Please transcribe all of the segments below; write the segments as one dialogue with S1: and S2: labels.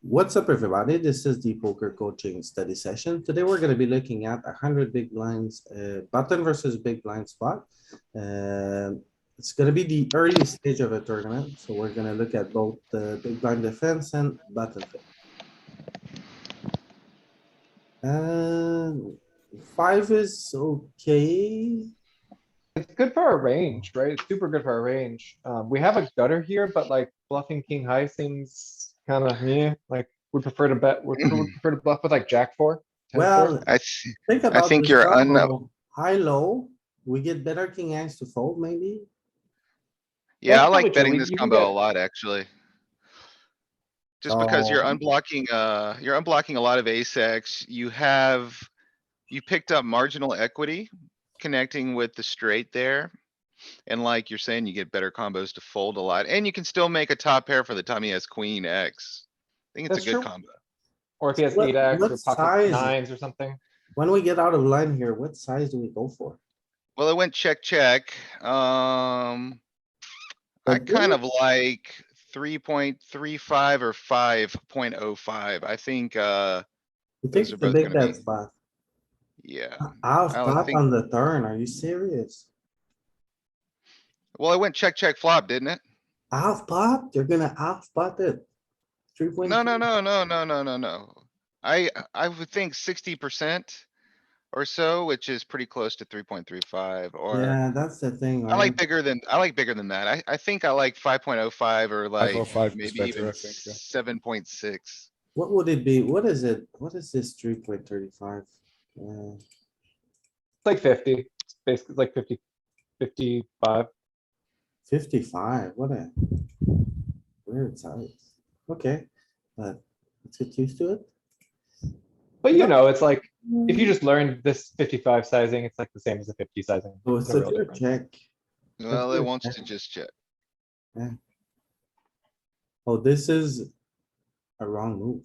S1: What's up, everybody? This is the poker coaching study session. Today, we're going to be looking at 100 big blinds, button versus big blind spot. Uh, it's going to be the early stage of a tournament. So we're going to look at both the big blind defense and button. And five is okay.
S2: It's good for our range, right? It's super good for our range. We have a gutter here, but like bluffing king high seems kind of yeah. Like we prefer to bet. We prefer to bluff with like jack four, 10-4.
S1: Well,
S3: I th-
S1: think
S3: I
S1: about
S3: think
S1: this
S3: you're
S1: combo. High, low. We get better king X to fold, maybe.
S3: yeah,
S2: That's
S3: I
S2: probably
S3: like
S2: true.
S3: betting this
S2: You can
S3: combo a
S2: get
S3: lot, actually. Just because
S1: So
S3: you're unblocking a lot of ace X, you picked up marginal equity connecting with the straight there. And like you're saying, you get better combos to fold a lot, and you can still make a top pair for the time he has queen X. I think it's a
S2: that's
S3: good
S2: true.
S3: combo.
S2: Or if he has
S1: what,
S2: eight X
S1: what
S2: or pocket
S1: size,
S2: nines or something.
S1: when we get out of line here, what size do we go for?
S3: Well, it went check, check. I
S1: But
S3: kind
S1: really,
S3: of like 3.35 or 5.05. I think,
S1: you think
S3: those are
S1: it's a
S3: both
S1: big
S3: gonna
S1: bet
S3: be,
S1: spot?
S3: yeah.
S1: Half
S3: I
S1: pot
S3: think,
S1: on the turn, are you serious?
S3: well, it went check, check flop, didn't it?
S1: Half pot, you're gonna half pot it.
S3: No,
S1: 3.2.
S3: no, no, no, no, no, no, no. I would think 60% or so, which is pretty close to 3.35, or
S1: Yeah, that's the thing, right?
S3: I like bigger than that. I think I like 5.05 or like
S4: 505 is
S3: maybe
S4: better,
S3: even
S4: I think, yeah.
S3: 7.6.
S1: What would it be? What is it? What is this 3.35? Uh,
S2: It's like 50. It's basically like 50, 55.
S1: 55, what a weird size. Okay, but let's get used to it.
S2: But
S1: No.
S2: it's like if you just learned this 55 sizing, it's like the same as the 50 sizing.
S1: Oh,
S2: There's
S1: it's
S2: no
S1: a
S2: real
S1: pure
S2: difference.
S1: check.
S3: Well, it wants to just check.
S1: Oh, this is a wrong move.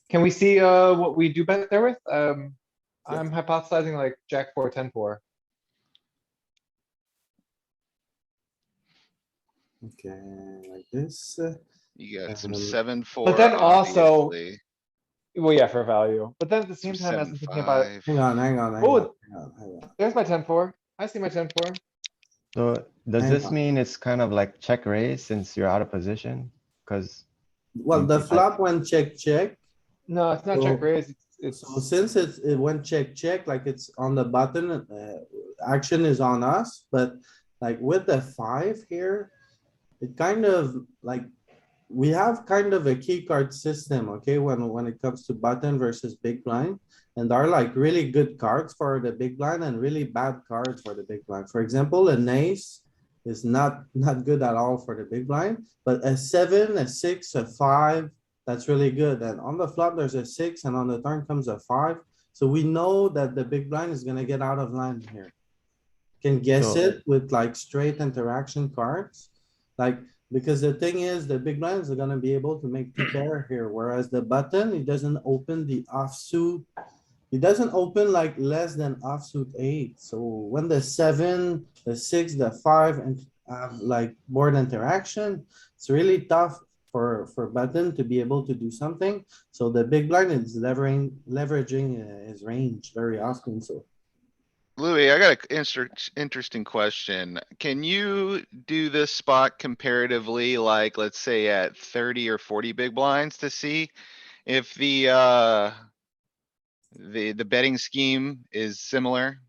S2: Can we see what we do bet there with?
S1: Yeah.
S2: I'm hypothesizing like jack four, 10-4.
S1: Okay, like this.
S3: You got some
S1: Um,
S3: 7-4,
S2: But then also,
S3: obviously.
S2: well, yeah, for value. But then at the
S3: Some
S2: same time, as I'm thinking
S3: 7-5.
S2: about,
S1: Hang on, hang on, hang on,
S2: oh,
S1: hang on,
S2: there's my 10-4. I see my 10-4.
S5: So does
S1: hang
S5: this
S1: on.
S5: mean it's kind of like check raise since you're out of position? Because
S1: Well, the flop went check, check.
S2: No, it's not check
S1: So-
S2: raise.
S1: So since it went check, check, like it's on the button, action is on us, but like with the five here, it kind of like, we have kind of a key card system, okay, when it comes to button versus big blind. And there are like really good cards for the big blind and really bad cards for the big blind. For example, an ace is not good at all for the big blind, but a seven, a six, a five, that's really good. And on the flop, there's a six, and on the turn comes a five. So we know that the big blind is gonna get out of line here. Can guess
S5: So-
S1: it with like straight interaction cards. Like, because the thing is, the big blinds are gonna be able to make two pair here, whereas the button, it doesn't open the offsuit. It doesn't open like less than offsuit eight. So when the seven, the six, the five, and have like board interaction, it's really tough for button to be able to do something. So the big blind is leveraging his range very often, so.
S3: Louis, I got an interesting question. Can you do this spot comparatively, like, let's say at 30 or 40 big blinds to see if the betting scheme is similar?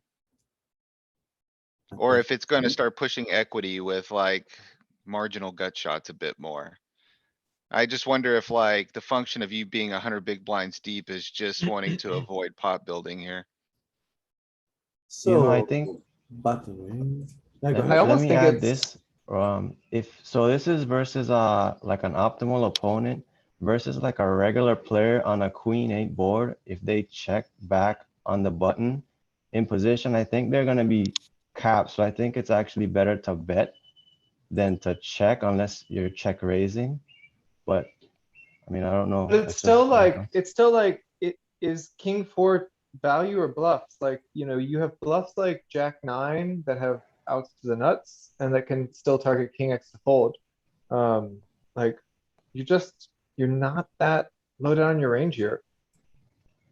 S3: Or if it's gonna start pushing equity with like marginal gut shots a bit more? I just wonder if like the function of you being 100 big blinds deep is just wanting to avoid pot building here.
S5: I
S1: So,
S5: think
S1: button range. Yeah, go
S5: let
S2: I
S1: ahead.
S5: me, let
S2: almost
S5: me
S2: think
S5: add
S2: it's,
S5: this. If so, this is versus like an optimal opponent versus like a regular player on a queen eight board. If they check back on the button in position, I think they're gonna be capped. So I think it's actually better to bet than to check unless you're check raising. But I mean, I don't know.
S2: but
S5: That's just my thought.
S2: it's still like, it is king four value or bluffs? Like, you have bluffs like jack nine that have outs to the nuts and that can still target king X to fold. Like, you just, you're not that loaded on your range here.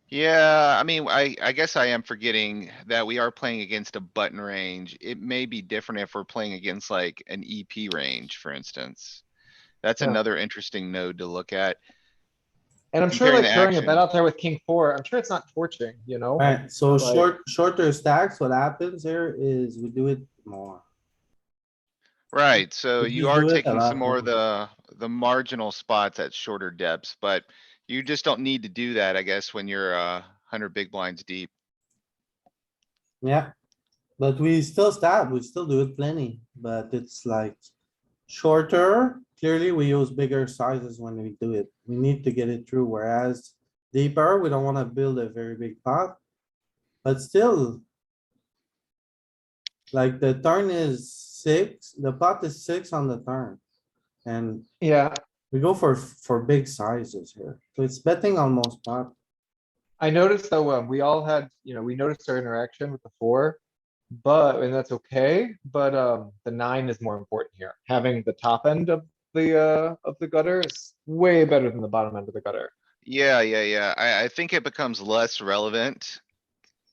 S3: Yeah, I mean, I guess I am forgetting that we are playing against a button range. It may be different if we're playing against like an EP range, for instance. That's
S2: Yeah.
S3: another interesting node to look at.
S2: And I'm sure
S3: Comparing
S2: like
S3: the
S2: throwing a bet
S3: action.
S2: out there with king four, I'm sure it's not torching, you know?
S1: Alright, so
S2: Like-
S1: shorter stacks, what happens here is we do it more.
S3: Right, so
S1: We
S3: you
S1: just
S3: are
S1: do it a
S3: taking some
S1: lot
S3: more of
S1: more.
S3: the marginal spots at shorter depths, but you just don't need to do that, I guess, when you're 100 big blinds deep.
S1: Yeah, but we still stab, we still do it plenty, but it's like shorter. Clearly, we use bigger sizes when we do it. We need to get it through, whereas deeper, we don't wanna build a very big pot. But still. Like the turn is 6, the pot is 6 on the turn. And
S2: Yeah,
S1: we go for big sizes here, so it's betting almost pot.
S2: I noticed though, we all had, we noticed our interaction with the four. But, and that's okay, but, the nine is more important here. Having the top end of the gutter is way better than the bottom end of the gutter.
S3: Yeah. I think it becomes less relevant.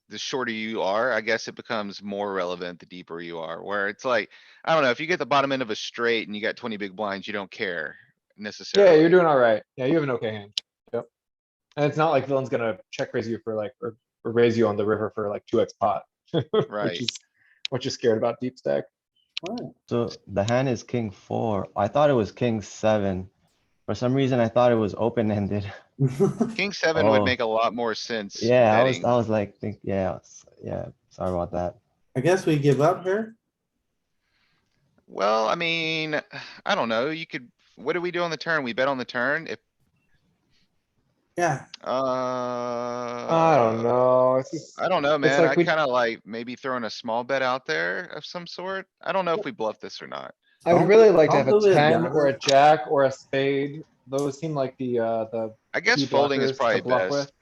S3: The shorter you are, I guess it becomes more relevant the deeper you are, where it's like, I don't know, if you get the bottom end of a straight and you got 20 big blinds, you don't care
S2: Yeah,
S3: necessarily.
S2: you're doing alright. Yeah, you have an okay hand. Yep. And it's not like villain's gonna check raise you for like, or raise you on the river for like 2x pot.
S3: Right.
S2: Which is what you're scared about deep stack.
S1: Alright,
S5: So the hand is king four. I thought it was king seven. For some reason, I thought it was open-ended.
S3: King seven would
S5: Oh.
S3: make a lot more sense
S5: Yeah,
S3: betting.
S5: I was like, yeah, yeah, sorry about that.
S1: I guess we give up here.
S3: Well, I mean, I don't know, you could, what do we do on the turn? We bet on the turn if,
S1: Yeah,
S2: I don't know. It's just,
S3: I don't know,
S2: it's
S3: man.
S2: like
S3: I
S2: we,
S3: kinda like maybe throwing a small bet out there of some sort. I don't know if we bluff this or not.
S2: I would
S1: Don't
S2: really
S1: do-
S2: like to have
S1: don't
S2: a
S1: do it,
S2: 10 or a
S1: guys.
S2: jack or a spade. Those seem like the
S3: I guess
S2: key
S3: folding is
S2: blockers to
S3: probably
S2: bluff with.
S3: best.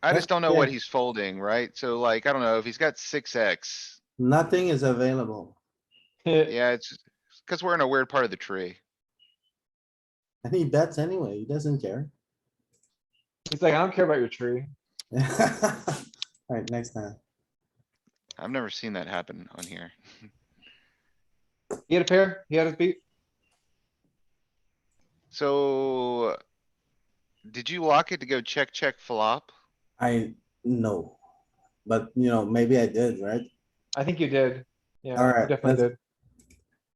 S3: I just don't know
S1: Yeah.
S3: what he's folding, right? So like, I don't know if he's got 6x.
S1: Nothing is available.
S3: Yeah, it's cuz we're in a weird part of the tree.
S1: And he bets anyway, he doesn't care.
S2: He's like, I don't care about your tree.
S1: Alright, next time.
S3: I've never seen that happen on here.
S2: He had a pair, he had his beat.
S3: So. Did you lock it to go check flop?
S1: I know. But maybe I did, right?
S2: I think you did. Yeah, you
S1: Alright,
S2: definitely
S1: let's-
S2: did.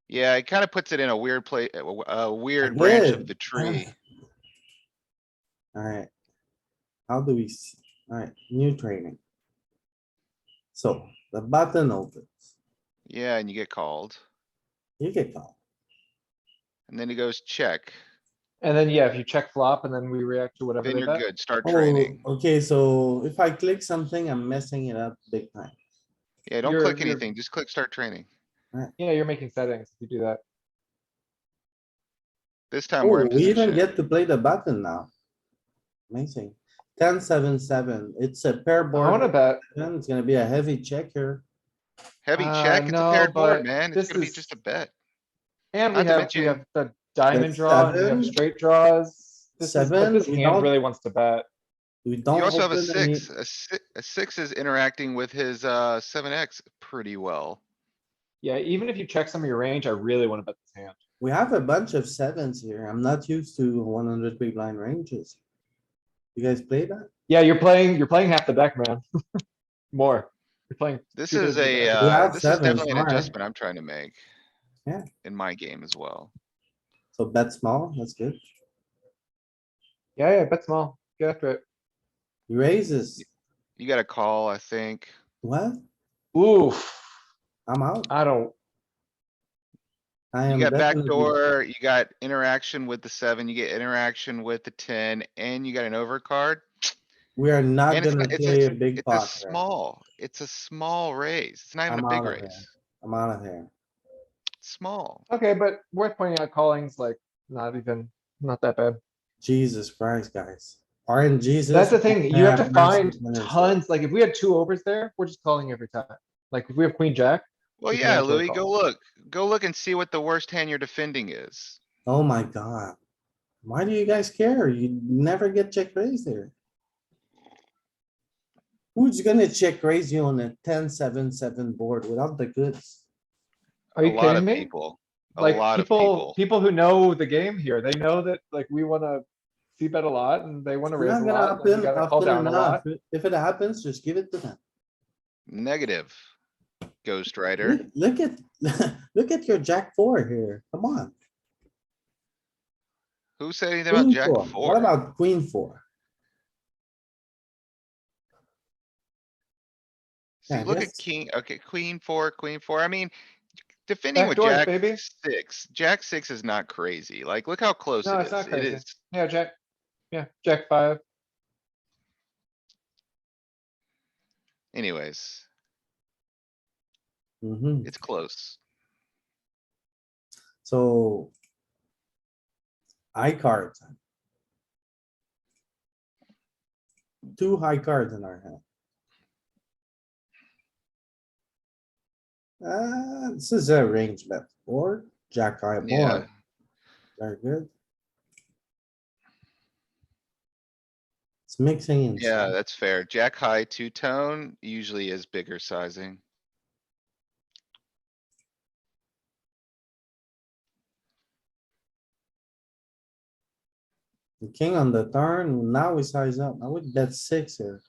S3: Yeah, it kinda puts it in a weird play, a weird
S1: I
S3: branch of
S1: did.
S3: the tree.
S1: Alright. How do we, alright, new training. So the button opens,
S3: Yeah, and you get called.
S1: you get called.
S3: And then he goes check.
S2: And then, yeah, if you check flop and then we react to whatever
S3: Then
S2: they
S3: you're
S2: bet.
S3: good. Start
S1: Oh,
S3: training.
S1: okay, so if I click something, I'm messing it up big time.
S3: Yeah, don't
S2: You're-
S3: click
S2: you're-
S3: anything. Just click start training.
S2: Yeah, you're making settings if you do that.
S3: This time we're
S1: Oh,
S3: in
S1: we even
S3: position.
S1: get to play the button now. Amazing. 10, 7, 7. It's a pair
S2: I
S1: board.
S2: wanna bet.
S1: and It's gonna be a heavy check here.
S3: Heavy check. It's a
S2: no,
S3: paired board,
S2: but
S3: man. It's
S2: this
S3: gonna be
S2: is-
S3: just a bet.
S2: And
S3: Not
S2: we
S3: to
S2: have
S3: mention-
S2: the diamond
S1: That's
S2: draw and we have
S1: 7.
S2: straight draws. This is, but
S1: 7,
S2: this
S1: we
S2: hand
S1: don't-
S2: really wants to bet.
S1: We
S3: You
S1: don't
S3: also have a
S1: open any.
S3: 6. A 6 is interacting with his 7x pretty well.
S2: Yeah, even if you check some of your range, I really wanna bet this hand.
S1: We have a bunch of sevens here. I'm not used to 100 big blind ranges. You guys play that?
S2: Yeah, you're playing half the deck, man. More. You're playing.
S3: This
S2: 2/3
S3: is
S2: of the
S3: a,
S2: deck.
S1: We have
S3: this is
S1: sevens,
S3: definitely an
S1: alright.
S3: adjustment I'm trying to make.
S1: Yeah.
S3: In my game as well.
S1: So bet small, that's good.
S2: Yeah, bet small. Get after it.
S1: He raises.
S3: You got a call, I think.
S1: What?
S2: Oof,
S1: I'm out.
S2: I don't,
S1: I
S3: You
S1: am
S3: got
S1: definitely.
S3: backdoor, you got interaction with the 7, you get interaction with the 10, and you got an overcard.
S1: We are not
S3: And it's,
S1: gonna
S3: not- it's
S1: play a
S3: a,
S1: big
S3: it's a
S1: pot here.
S3: it's a small raise. It's not even
S1: I'm
S3: a big
S1: out of here.
S3: raise.
S1: I'm out of here.
S3: It's small.
S2: okay, but worth pointing out calling's like not that bad.
S1: Jesus Christ, guys. RNG's.
S2: That's the thing, you have to find
S1: massive
S2: tons, like if we had 2 overs there, we're just calling every time. Like if we have queen jack,
S3: Well,
S2: We can
S3: yeah,
S2: actually
S3: Louis,
S2: call.
S3: go look and see what the worst hand you're defending is.
S1: Oh my god. Why do you guys care? You never get check raised there. Who's gonna check raise you on a 10-7-7 board without the goods?
S2: Are
S3: A
S2: you
S3: lot
S2: kidding
S3: of
S2: me?
S3: people, a
S2: Like
S3: lot of
S2: people,
S3: people.
S2: people who know the game here, they know that like we wanna see bet a lot and they wanna
S1: It's
S2: raise
S1: not
S2: a
S1: gonna
S2: lot and we
S1: happen
S2: gotta call
S1: often
S2: down a
S1: enough.
S2: lot.
S1: If it happens, just give it to them.
S3: Negative. Ghost Rider.
S1: Look at, look at your jack four here. Come on.
S3: Who said anything about
S1: Queen
S3: Jack
S1: four. What
S3: 4?
S1: about queen four? Yeah,
S3: See,
S1: I
S3: look at
S1: guess.
S3: king, okay, queen 4, queen 4. I mean, defending
S2: Back
S3: with
S2: doors,
S3: Jack
S2: baby.
S3: 6, Jack 6 is not crazy. Like, look how close
S2: No,
S3: it
S2: it's
S3: is.
S2: not
S3: It
S2: crazy.
S3: is.
S2: Yeah, Jack. Yeah, Jack 5.
S3: Anyways,
S1: Mhm.
S3: it's close.
S1: So. High cards. Two high cards in our hand. This is a range bet or jack high
S3: Yeah,
S1: board. Very good. It's mixing in.
S3: yeah,
S1: some.
S3: that's fair. Jack high two-tone usually is bigger sizing.
S1: The king on the turn, now we size up. I would bet six here.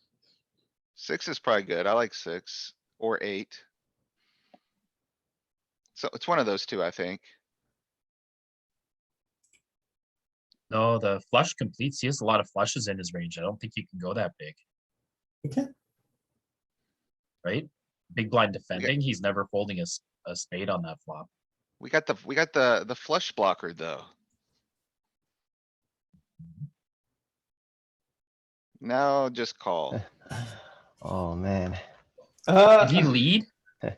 S3: 6 is probably good. I like 6 or 8. So it's one of those two, I think.
S4: No, the flush completes. He has a lot of flushes in his range. I don't think you can go that big,
S1: Okay,
S4: right? Big blind
S3: We got,
S4: defending. He's never folding a spade on that flop.
S3: we got the flush blocker though. Now just call.
S5: Oh, man.
S4: Did he lead?
S3: It's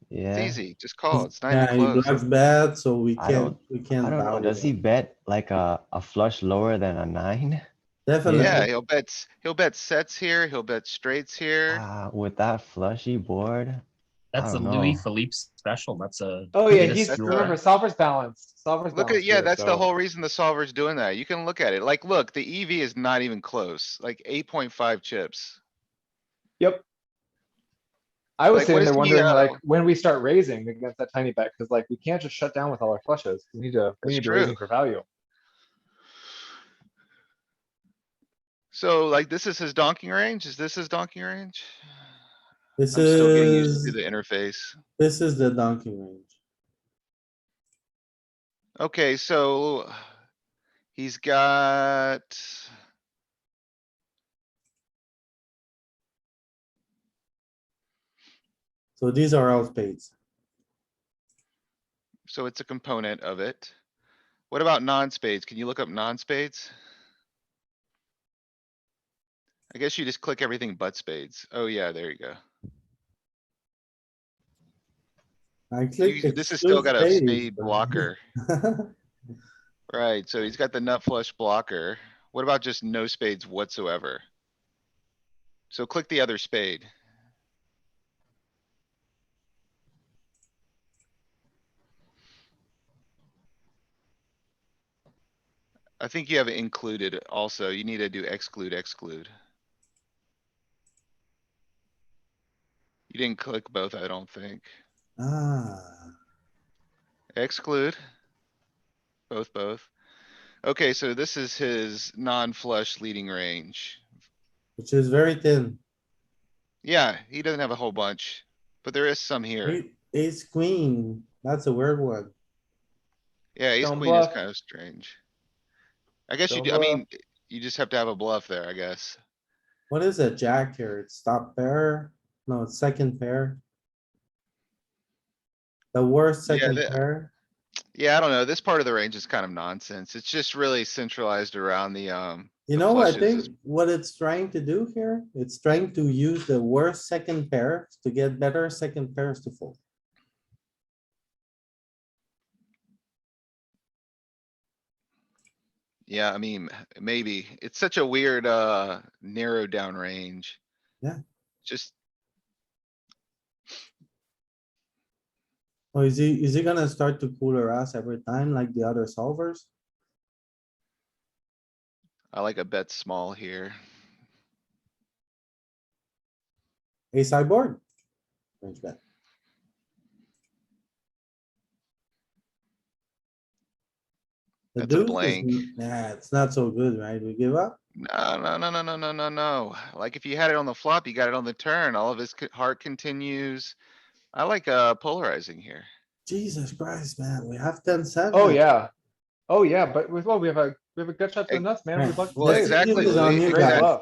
S5: Yeah,
S3: easy. Just call. It's not even
S1: yeah, he
S3: close.
S1: blocks bet, so we
S5: I don't,
S1: can't
S5: I don't know.
S1: value
S5: Does he
S1: it.
S5: bet like a flush lower than a 9?
S3: Yeah,
S1: Definitely.
S3: he'll bet sets here. He'll bet straights here.
S5: With that flushy board, I
S4: That's a
S5: don't
S4: Louis
S5: know.
S4: Philippe special. That's a
S2: Oh yeah,
S4: data
S2: he's,
S3: That's
S4: skewer.
S2: remember, solver's balanced. Solver's
S3: Look at,
S2: balanced
S3: yeah,
S2: here,
S3: that's the
S2: so.
S3: whole reason the solver's doing that. You can look at it. Like, look, the EV is not even close, like 8.5 chips.
S2: Yep. I was
S3: Like, what
S2: sitting
S3: is
S2: there
S3: he,
S2: wondering like, when we start raising against that tiny bet, cause like, we can't just shut down with all our flushes. We need to
S3: that's
S2: be
S3: true.
S2: raising for value.
S3: So like, this is his donking range? Is this his donking range?
S1: This
S3: I'm still getting used to
S1: is,
S3: the interface.
S1: this is the donkey range.
S3: Okay, so he's got,
S1: So these are all spades.
S3: so it's a component of it. What about non-spades? Can you look up non-spades? I guess you just click everything but spades. Oh yeah, there you go.
S1: I clicked
S3: This has still
S1: exclude
S3: got a
S1: spades.
S3: spade blocker. Right, so he's got the nut flush blocker. What about just no spades whatsoever? So click the other spade. I think you have it included also. You need to do exclude, exclude. You didn't click both, I don't think.
S1: Ah,
S3: Exclude. Both. Okay, so this is his non-flush leading range.
S1: which is very thin.
S3: Yeah, he doesn't have a whole bunch, but there is some here.
S1: Ace queen, that's a weird one.
S3: Yeah, ace
S2: Don't
S3: queen is
S2: bluff.
S3: kind of strange. I guess you
S2: Don't
S3: do, I
S2: bluff.
S3: mean, you just have to have a bluff there, I guess.
S1: What is a jack here? It's top pair? No, it's second pair. The worst
S3: Yeah,
S1: second pair.
S3: yeah, I don't know. This part of the range is kind of nonsense. It's just really centralized around
S1: You
S3: the
S1: know, I
S3: flushes.
S1: think what it's trying to do here, it's trying to use the worst second pair to get better second pairs to fold.
S3: Yeah, I mean, maybe. It's such a weird, narrowed down range.
S1: Yeah.
S3: Just,
S1: Or is he gonna start to cooler us every time like the other solvers?
S3: I like a bet small here.
S1: A sideboard. Range bet. The
S3: That's a
S1: deuce is,
S3: blank.
S1: nah, it's not so good, right? We give up?
S3: No. Like if you had it on the flop, you got it on the turn. All of his heart continues. I like polarizing here.
S1: Jesus Christ, man, we have 10-7.
S2: Oh, yeah. Oh, yeah, but well, we have a gut shot to the nuts, man. We blocked
S3: Well,
S2: the
S3: exactly,
S1: is on
S3: Louis.
S1: you
S2: great
S1: guys.
S2: bluff.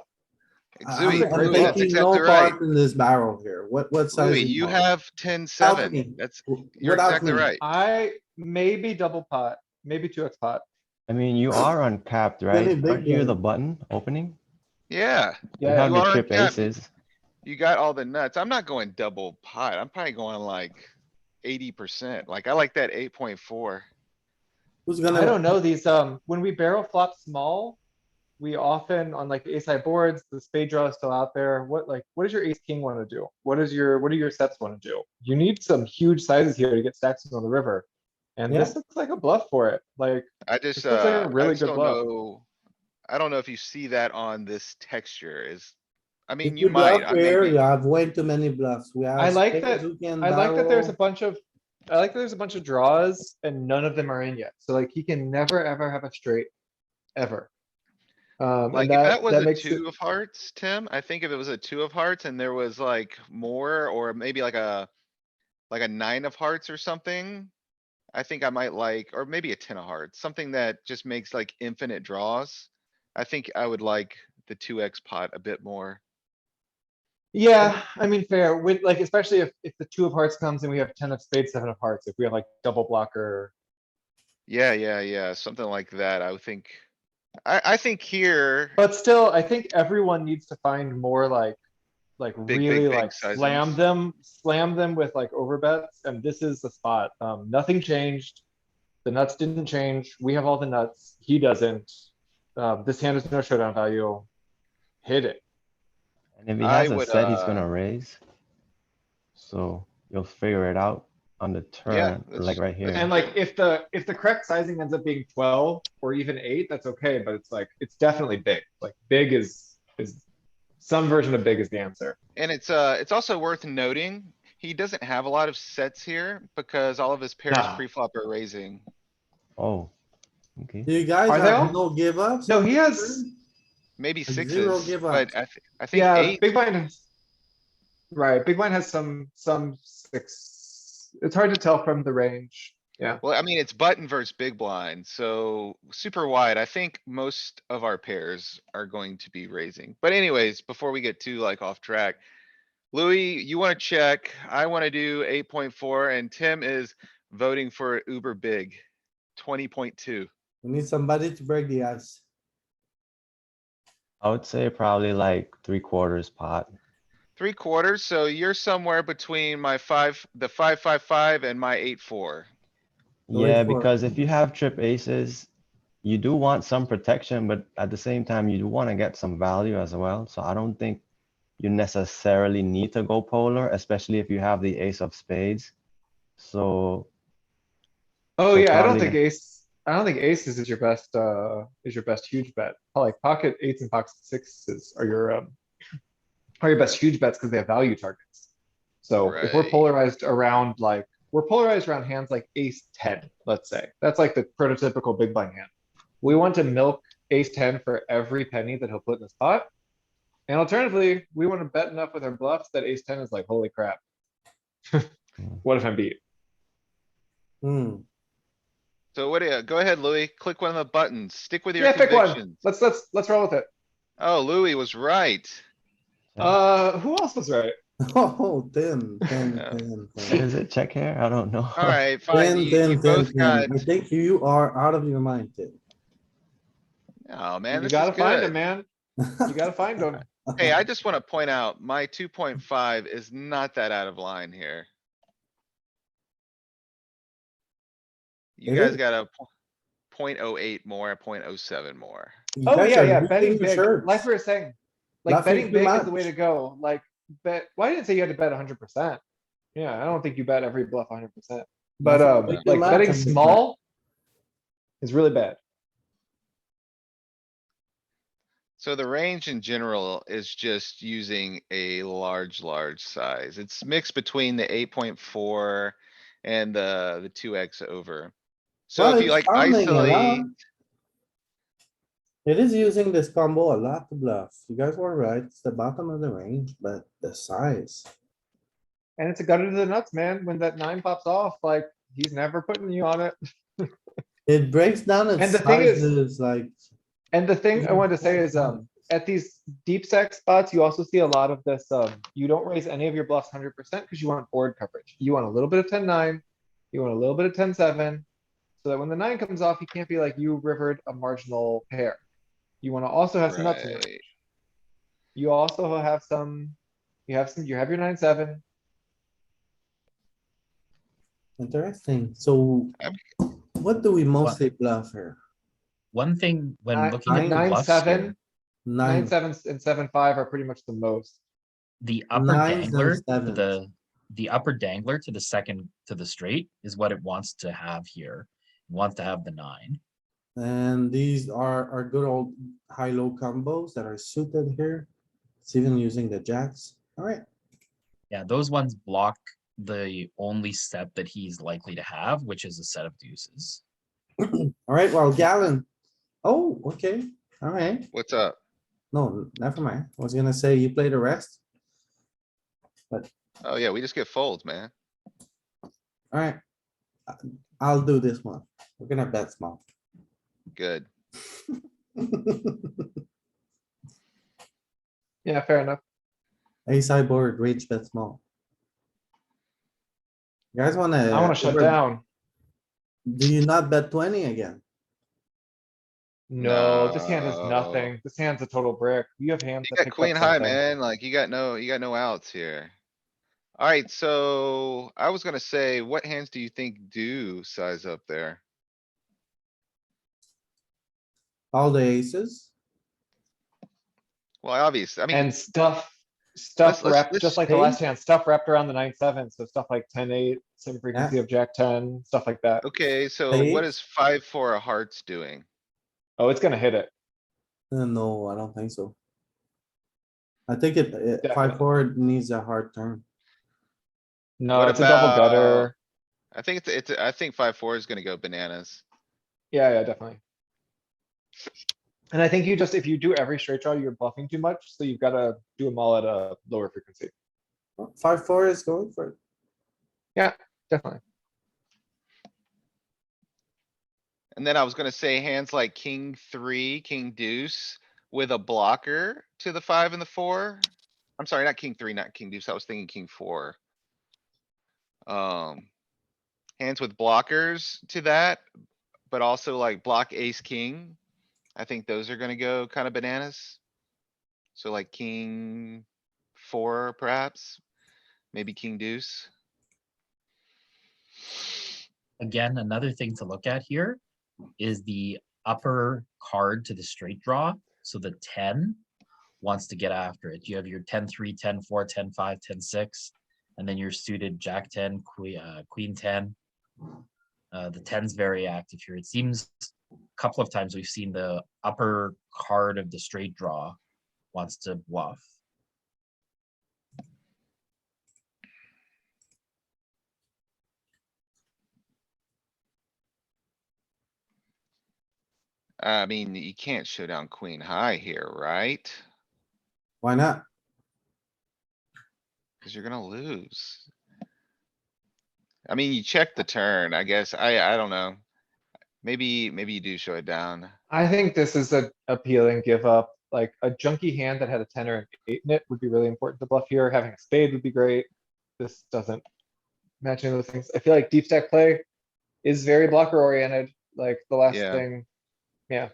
S3: Louis,
S2: a great
S3: Louis, that's
S2: bluff.
S1: Taking
S3: exactly
S1: no
S3: right.
S1: part in this barrel here. What size?
S3: Louis,
S1: is
S3: you
S1: it?
S3: have
S1: Help
S3: 10-7.
S1: me.
S3: That's,
S1: W-
S3: you're
S1: without
S3: exactly
S1: me.
S3: right.
S2: I maybe double pot, maybe 2x pot.
S5: I mean, you are uncapped,
S1: Any
S5: right?
S1: big
S5: Aren't you the
S1: blind.
S5: button opening?
S3: Yeah,
S5: You
S2: Yeah,
S5: have
S3: you
S5: the
S3: are
S5: trip
S3: uncapped.
S5: aces.
S3: You got all the nuts. I'm not going double pot. I'm probably going like 80%. Like I like that 8.4.
S1: Who's
S2: I
S1: gonna,
S2: don't know these, when we barrel flop small, we often on like the ace high boards, the spade draw is still out there. What does your ace king wanna do? What do your sets wanna do? You need some huge sizes here to get stacks on the river. And
S1: Yeah.
S2: this looks like a bluff for it. Like,
S3: I
S2: this
S3: just,
S2: looks like a
S3: I
S2: really
S3: just
S2: good
S3: don't
S2: bluff.
S3: know. I don't know if you see that on this texture is, I
S1: if
S3: mean, you
S1: you bluff
S3: might, I
S1: here, you
S3: maybe.
S1: have way too many bluffs. We
S2: I
S1: have
S2: like
S1: spades
S2: that,
S1: who can
S2: I like that there's a
S1: barrel.
S2: bunch of, I like that there's a bunch of draws and none of them are in yet. So like he can never, ever have a straight, ever.
S3: Like
S2: And
S3: if that was
S2: that
S3: a
S2: makes it,
S3: 2 of hearts, Tim, I think if it was a 2 of hearts and there was like more, or maybe like a 9 of hearts or something. I think I might like, or maybe a 10 of hearts, something that just makes like infinite draws. I think I would like the 2x pot a bit more.
S2: yeah, I mean, fair, with like, especially if the 2 of hearts comes and we have 10 of spades, 7 of hearts, if we have like double blocker.
S3: Yeah, something like that. I would think. I think here,
S2: But still, I think everyone needs to find more like really
S3: big
S2: like
S3: sizings.
S2: slam them with like overbets, and this is the spot. Nothing changed. The nuts didn't change. We have all the nuts. He doesn't. This hand is no showdown value. Hit it.
S5: And if he
S3: I
S5: has a
S3: would,
S5: set, he's gonna raise. So you'll figure it out on the
S3: yeah,
S5: turn, like right
S2: And
S5: here.
S2: like if the correct sizing ends up being 12 or even 8, that's okay, but it's like it's definitely big. Like big is some version of big is the answer.
S3: and it's also worth noting, he doesn't have a lot of sets here because all of his pairs
S2: No.
S3: pre-flop are raising.
S5: Oh, okay.
S1: Do you guys
S2: Are they
S1: have
S2: all?
S1: no give ups?
S2: No,
S1: on
S2: he
S1: this
S2: has,
S1: turn?
S3: Maybe
S1: Like zero
S3: sixes,
S1: give
S3: but
S1: ups.
S3: I think
S2: yeah,
S3: eight.
S2: big blind has, right, big blind has some six. It's hard to tell from the range. Yeah.
S3: Well, I mean, it's button versus big blind, so super wide. I think most of our pairs are going to be raising. But anyways, before we get too like off track. Louis, you wanna check, I wanna do 8.4 and Tim is voting for uber big, 20.2.
S1: We need somebody to break the ice.
S5: I would say probably like 3/4 pot.
S3: 3/4, so you're somewhere between my the 5 and my 8-4.
S1: So wait
S5: Yeah,
S1: for it.
S5: because if you have trip aces, you do want some protection, but at the same time, you do want to get some value as well. So I don't think you necessarily need to go polar, especially if you have the ace of spades. So
S2: Oh
S5: so
S2: yeah,
S5: probably
S2: I don't think aces is your best huge bet. Like pocket eights and pocket sixes are your best huge bets because they have value targets. So if we're
S3: Right.
S2: polarized around like, we're polarized around hands like ace 10, let's say. That's like the prototypical big blind hand. We want to milk ace 10 for every penny that he'll put in the spot. And alternatively, we want to bet enough with our bluffs that ace 10 is like, holy crap. What if I'm beat?
S1: Hmm,
S3: So what do you, go ahead, Louis, click one of the buttons, stick with your
S2: Yeah, pick one.
S3: convictions.
S2: Let's roll with it.
S3: Oh, Louis was right.
S2: Who else was right?
S1: oh, Tim.
S5: what is it? Check here? I don't know.
S3: Alright, fine, you both got,
S1: I think you are out of your mind, Tim.
S3: oh man,
S2: You
S3: this is
S2: gotta find him,
S3: good.
S2: man. You gotta find him.
S3: Hey, I just wanna point out, my 2.5 is not that out of line here. You
S1: It
S3: guys
S1: is.
S3: got a 0.08 more, 0.07 more.
S1: You
S2: Oh
S1: guys
S2: yeah,
S1: are
S2: yeah,
S1: losing
S2: betting
S1: your
S2: big,
S1: shirts.
S2: like we were saying, like
S1: Laughing
S2: betting
S1: too
S2: big is the way
S1: much.
S2: to go, like bet, well, I didn't say you had to bet 100%. Yeah, I don't think you bet every bluff 100%. But
S1: Laughing way too
S2: like
S1: much
S2: betting
S1: on this
S2: small is really bad.
S3: So the range in general is just using a large size. It's mixed between the 8.4 and the 2x over. So
S1: Well,
S3: if you
S1: it's
S3: like
S1: pounding a lot.
S3: isolate,
S1: It is using this combo a lot to bluff. You guys were right. It's the bottom of the range, but the size.
S2: And it's a gutter to the nuts, man. When that 9 pops off, like, he's never putting you on it.
S1: It breaks down
S2: And
S1: its
S2: the thing is,
S1: sizes like.
S2: and the thing I wanted to say is, at these deep stack spots, you also see a lot of this, you don't raise any of your bluffs 100% because you want board coverage. You want a little bit of 10-9, you want a little bit of 10-7, so that when the 9 comes off, you can't be like, you rivered a marginal pair. You wanna also have some nuts in your
S3: right?
S2: range. You also have some, you have your 9-7.
S1: Interesting. So
S3: I'm-
S1: what do we mostly bluff here?
S4: One thing when
S2: Nine-
S4: looking at the
S1: nine,
S4: bluffs
S2: 9-7,
S4: here,
S2: 9-7
S1: Nine,
S2: and 7-5 are pretty much the most.
S4: the upper
S1: nines
S4: dangler
S1: and
S4: to
S1: sevens.
S4: the upper dangler to the second to the straight is what it wants to have here. It wants to have the 9.
S1: And these are our good old high-low combos that are suited here. It's even using the jacks. Alright,
S4: Yeah, those ones block the only set that he's likely to have, which is a set of deuces.
S1: alright, well, Galen. Oh, okay, alright.
S3: What's up?
S1: No, never mind. I was gonna say you play the rest.
S3: Oh yeah, we just get folds, man.
S1: Alright. I'll do this one. We're gonna bet small.
S3: Good.
S2: Yeah, fair enough.
S1: A sideboard, range bet small. You guys wanna?
S2: I wanna shut down.
S1: Do you not bet 20 again?
S2: No, this hand is
S3: No.
S2: nothing. This hand's a total brick. You have hands
S3: You
S2: that
S3: got
S2: picked up
S3: queen high,
S2: something.
S3: man. Like you got no outs here. Alright, so I was gonna say, what hands do you think do size up there?
S1: All the aces?
S3: Well, obvious, I mean,
S2: And stuff
S3: let's-
S2: wrapped, just like the last
S1: Spade?
S2: hand, stuff wrapped around the 9-7, so stuff like 10-8, same frequency of Jack-10, stuff like that.
S3: okay, so what
S1: Spades?
S3: is 5-4 of hearts doing?
S2: Oh, it's gonna hit it,
S1: No, I don't think so. I think it,
S2: Definitely.
S1: 5-4 needs a hard turn.
S2: no,
S3: What
S2: it's a double
S3: about-
S2: gutter.
S3: I think I think 5-4 is gonna go bananas.
S2: Yeah, definitely. And I think you just, if you do every straight draw, you're bluffing too much, so you've gotta do them all at a lower frequency.
S1: 5-4 is going for it.
S2: Definitely.
S3: And then I was gonna say hands like king 3, king deuce with a blocker to the 5 and the 4. I'm sorry, not king 3, not king deuce. I was thinking king 4. Hands with blockers to that, but also like block ace, king. I think those are gonna go kinda bananas. So like king 4 perhaps, maybe king deuce.
S4: Again, another thing to look at here is the upper card to the straight draw. So the 10 wants to get after it. You have your 10-3, 10-4, 10-5, 10-6, and then your suited Jack 10, Queen 10. The 10's very active here. It seems a couple of times we've seen the upper card of the straight draw wants to bluff.
S3: I mean, you can't show down queen high here, right?
S1: Why not?
S3: Cause you're gonna lose. I mean, you check the turn, I guess. I don't know. Maybe you do show it down.
S2: I think this is a appealing give up, like a junky hand that had a 10 or an 8 in it would be really important to bluff here. Having a spade would be great. This doesn't match any of those things. I feel like deep stack play is very blocker oriented, like the last
S3: Yeah.
S2: thing. Yeah.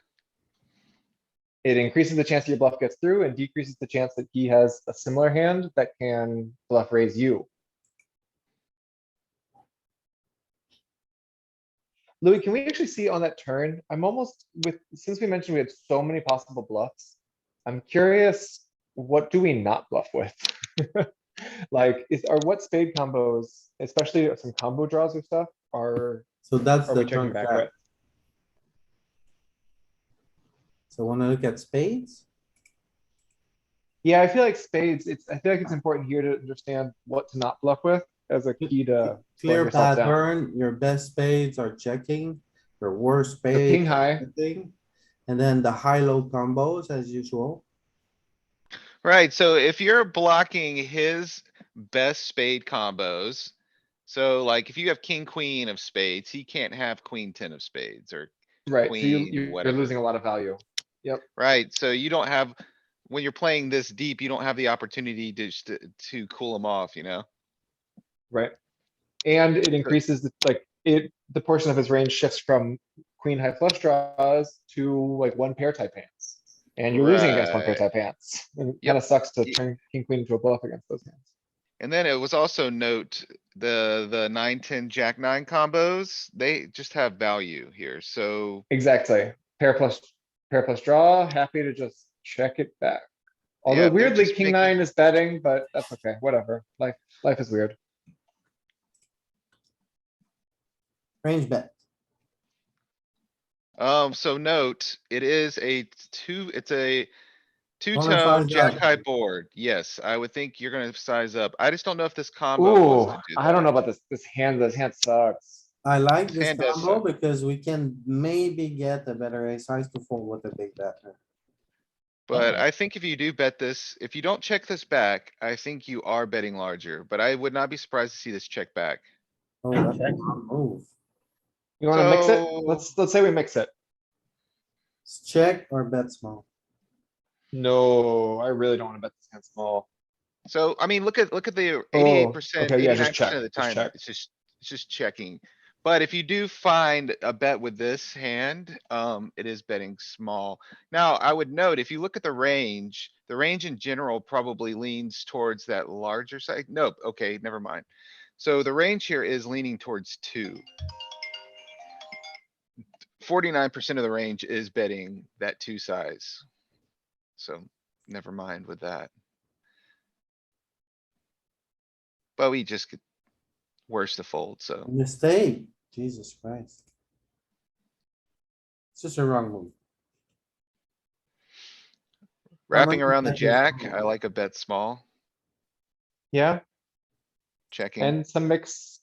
S2: It increases the chance that your bluff gets through and decreases the chance that he has a similar hand that can bluff raise you. Louis, can we actually see on that turn? I'm almost with, since we mentioned we had so many possible bluffs, I'm curious, what do we not bluff with? Like, what spade combos, especially some combo draws or stuff, are
S1: So that's
S2: we
S1: the
S2: checking
S1: turn
S2: back
S1: trap.
S2: with?
S1: So wanna look at spades?
S2: Yeah, I feel like spades, I feel like it's important here to understand what to not bluff with as a key to slowing
S1: Clear
S2: yourself down.
S1: pattern, your best spades are checking, your worst
S2: So king
S1: spades are
S2: high,
S1: checking. And then the high-low combos as usual.
S3: Right, so if you're blocking his best spade combos. So like if you have king, queen of spades, he can't have queen, 10 of spades or
S2: right, so
S3: queen,
S2: you're losing
S3: whatever.
S2: a lot of value. Yep,
S3: Right, so you don't have, when you're playing this deep, you don't have the opportunity to, just to cool him off, you know?
S2: right. And it
S3: So-
S2: increases the portion of his range shifts from queen high flush draws to like one pair type hands. And you're losing against one pair
S3: Right,
S2: type hands. And it
S3: yep.
S2: kind of sucks to
S3: Y-
S2: turn king, queen into a bluff against those hands.
S3: And then it was also note, the 9, 10, jack nine combos, they just have value here, so.
S2: Exactly. Pair plus draw, happy to just check it back. Although
S3: Yeah, they're
S2: weirdly,
S3: just
S2: king
S3: making,
S2: nine is betting, but that's okay, whatever. Life is weird.
S1: Range bet.
S3: so note, it is a two, it's a
S1: Wanna
S3: two-tone
S1: size
S3: jack
S1: up.
S3: high board. Yes, I would think you're gonna size up. I just don't know if this combo wants
S2: Ooh,
S3: to do
S2: I don't know
S3: that.
S2: about this hand sucks.
S1: I like
S3: This
S1: this
S3: hand does
S1: combo
S3: suck.
S1: because we can maybe get a better ace size to fold with a big bet.
S3: But
S4: Oh.
S3: I think if you do bet this, if you don't check this back, I think you are betting larger, but I would not be surprised to see this check back.
S1: Oh, that's a
S4: Check.
S1: wrong move.
S2: You wanna mix it?
S3: So,
S2: Let's say we mix it.
S1: It's check or bet small.
S2: No, I really don't wanna bet this hand small.
S3: so, I mean, look at the
S2: Oh,
S3: 88%,
S2: okay, yeah, just
S3: 89%
S2: check,
S3: of the
S2: just
S3: time,
S2: check.
S3: it's just checking. But if you do find a bet with this hand, it is betting small. Now, I would note, if you look at the range in general probably leans towards that larger side. Nope, okay, never mind. So the range here is leaning towards 2. 49% of the range is betting that 2 size. So never mind with that. But we just get worse to fold, so.
S1: Mistake, Jesus Christ. It's just a wrong move.
S3: Wrapping around the
S1: bet this
S3: jack,
S1: small.
S3: I like a bet small,
S2: Yeah,
S3: checking.
S2: and some mix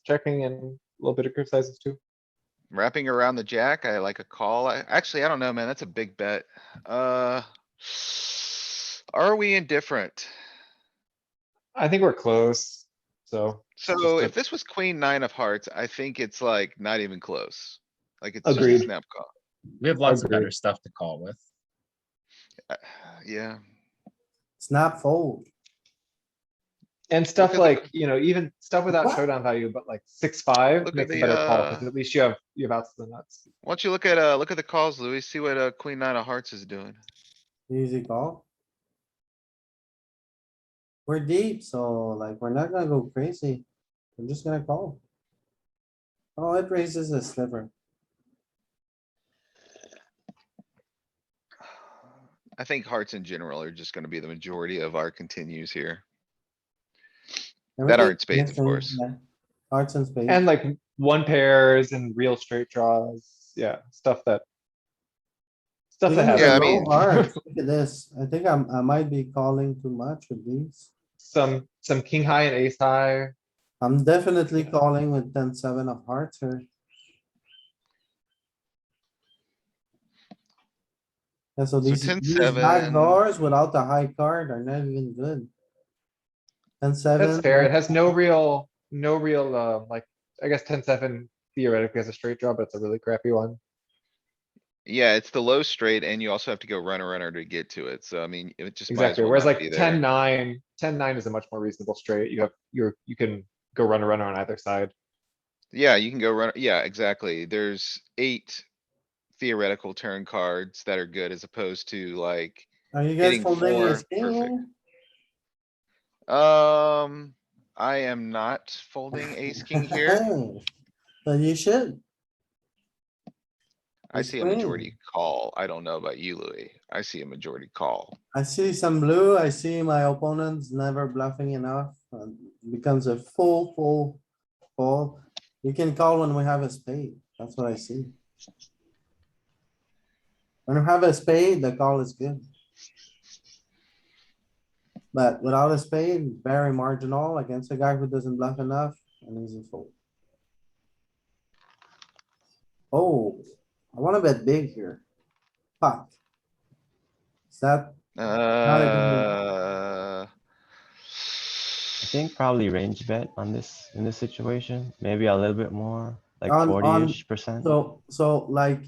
S2: checking and a little bit of group sizes too.
S3: Wrapping around the jack, I like a call. Actually, I don't know, man. That's a big bet. Are we indifferent?
S2: I think we're close, so. it's
S3: So
S2: just a-
S3: if this was queen nine of hearts, I think it's like not even close. Like it's just a
S2: Agreed.
S3: snap call.
S4: We have lots of
S2: Agreed.
S4: better stuff to call with.
S3: Yeah,
S1: Snap fold.
S2: And stuff
S3: at the-
S2: like, even stuff without
S1: What?
S2: showdown value, but like 6-5
S3: Look at
S2: makes a
S3: the,
S2: better call, because at least you have outs to the nuts.
S3: why don't you look at the calls, Louis, see what queen nine of hearts is doing.
S1: Easy call. We're deep, so like, we're not gonna go crazy. I'm just gonna call. Oh, it raises a sliver.
S3: I think hearts in general are just gonna be the majority of our continues here. That
S1: Everything
S3: aren't spades, of
S1: mixing,
S3: course.
S1: yeah. Hearts and spades.
S2: And like one pairs and real straight draws, yeah, stuff that. Stuff that
S1: Even
S2: has.
S3: Yeah, I
S1: the
S2: value.
S3: mean-
S1: low hearts, look at this. I think I might be calling too much with these.
S2: Some king high and ace high.
S1: I'm definitely calling with 10-7 of hearts here. Yeah, so
S3: So
S1: these
S3: 10-7.
S1: back doors without the high card are not even good. 10-7.
S2: That's fair. It has no real, like, I guess 10-7 theoretically has a straight draw, but it's a really crappy one.
S3: Yeah, it's the low straight and you also have to go runner to get to it. So I mean, it just might as
S2: Exactly.
S3: well
S2: Whereas
S3: not be
S2: like
S3: there.
S2: 10-9 is a much more reasonable straight. You can go runner on either side.
S3: Yeah, you can go run, yeah, exactly. There's 8 theoretical turn cards that are good as opposed to like
S1: Are you guys
S3: hitting
S1: folding
S3: 4
S1: ace king
S3: perfect.
S1: here?
S3: I am not folding ace king here.
S1: But you should.
S3: I
S1: Ace
S3: see a
S1: queen.
S3: majority call. I don't know about you, Louis. I see a majority call.
S1: I see some blue. I see my opponent's never bluffing enough. Becomes a full call. You can call when we have a spade. That's what I see. When we have a spade, the call is good. But without a spade, very marginal against a guy who doesn't bluff enough and easy fold. Oh, I wanna bet big here. Pot. Is that not a good?
S5: I think probably range bet on this, in this situation, maybe a little bit more, like
S1: On
S5: 40-ish%.
S1: So like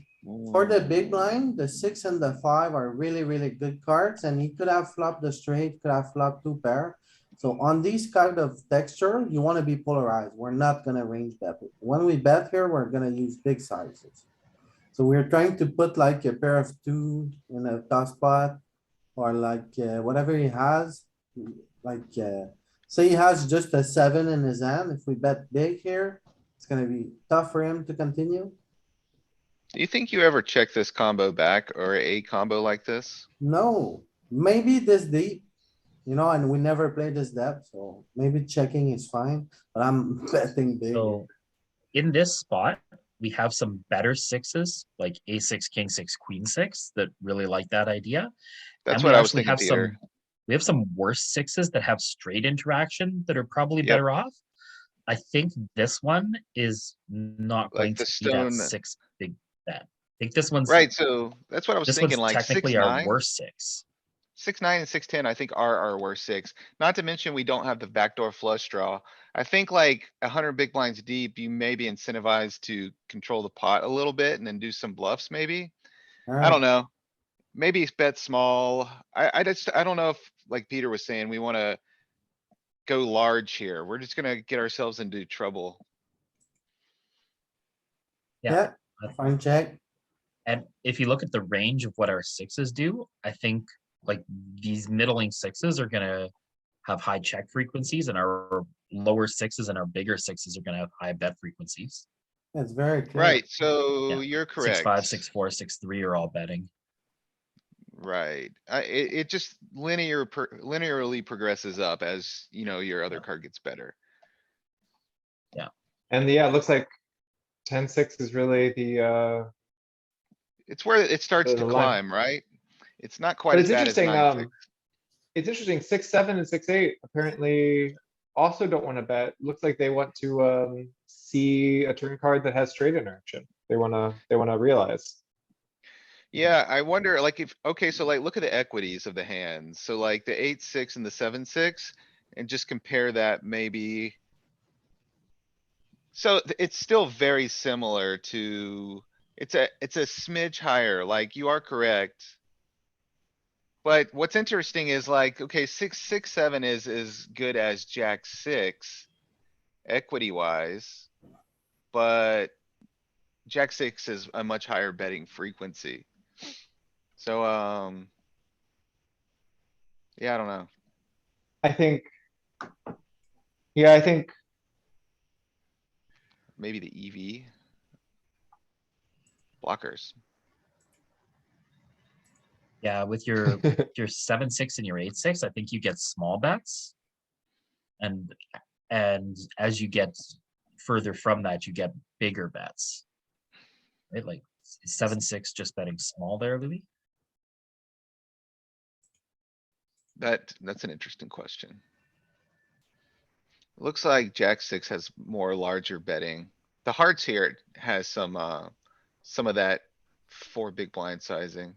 S1: for the big
S3: Ooh.
S1: blind, the 6 and the 5 are really, really good cards and he could have flopped the straight, could have flopped two pair. So on these kind of texture, you wanna be polarized. We're not gonna range bet. When we bet here, we're gonna use big sizes. So we're trying to put like a pair of two in a tough spot or like whatever he has, like say he has just a 7 in his hand. If we bet big here, it's gonna be tough for him to continue.
S3: Do you think you ever check this combo back or a combo like this?
S1: No, maybe this deep, and we never played this depth, so maybe checking is fine, but I'm betting big.
S4: So in this spot, we have some better sixes, like A6, King 6, Queen 6, that really like that idea.
S3: That's
S4: And
S3: what
S4: we
S3: I was
S4: actually
S3: thinking,
S4: have
S3: Peter.
S4: we have some worse sixes that have straight interaction that are probably
S3: Yep.
S4: better off. I think this one is not
S3: Like
S4: going
S3: the
S4: to be that
S3: stone,
S4: 6 big bet. I think this one's
S3: right? So that's what I was
S4: this
S3: thinking,
S4: one's
S3: like
S4: technically
S3: six,
S4: our
S3: nine.
S4: worst six.
S3: 6, 9 and 6, 10, I think are our worst six. Not to mention, we don't have the backdoor flush draw. I think like 100 big blinds deep, you may be incentivized to control the pot a little bit and then do some bluffs, maybe. I
S1: Alright,
S3: don't know. Maybe it's bet small. I don't know if, like Peter was saying, we wanna go large here. We're just gonna get ourselves into trouble.
S1: yeah,
S4: I-
S1: fine check.
S4: And if you look at the range of what our sixes do, I think like these middling sixes are gonna have high check frequencies and our lower sixes and our bigger sixes are gonna have high bet frequencies.
S1: It's very clear.
S3: Right, so
S4: Yeah.
S3: you're
S4: 6-5,
S3: correct.
S4: 6-4, 6-3 are all betting.
S3: Right. It just linearly progresses up as, your other card gets better.
S2: And yeah, it looks like 10-6 is really
S3: It's where it starts
S2: the
S3: to
S2: line.
S3: climb, right? It's not quite
S2: But
S3: as
S2: it's
S3: bad as
S2: interesting,
S3: 9, 6.
S2: it's interesting, 6-7 and 6-8 apparently also don't wanna bet. Looks like they want to, see a turn card that has straight interaction. They wanna realize.
S3: Yeah, I wonder, like, okay, so like, look at the equities of the hands. So like the 8, 6 and the 7, 6, and just compare that maybe. So it's still very similar to, it's a smidge higher, like you are correct. But what's interesting is like, okay, 6, 6, 7 is as good as Jack 6 equity wise. But Jack 6 is a much higher betting frequency. So, yeah, I don't know.
S2: I think. Yeah, I think,
S3: Maybe the EV. Blockers.
S4: Yeah, with your 7-6 and your 8-6, I think you get small bets. And as you get further from that, you get bigger bets. Right? Like 7-6 just betting small there, Louis.
S3: That's an interesting question. Looks like Jack 6 has more larger betting. The hearts here has some of that 4 big blind sizing.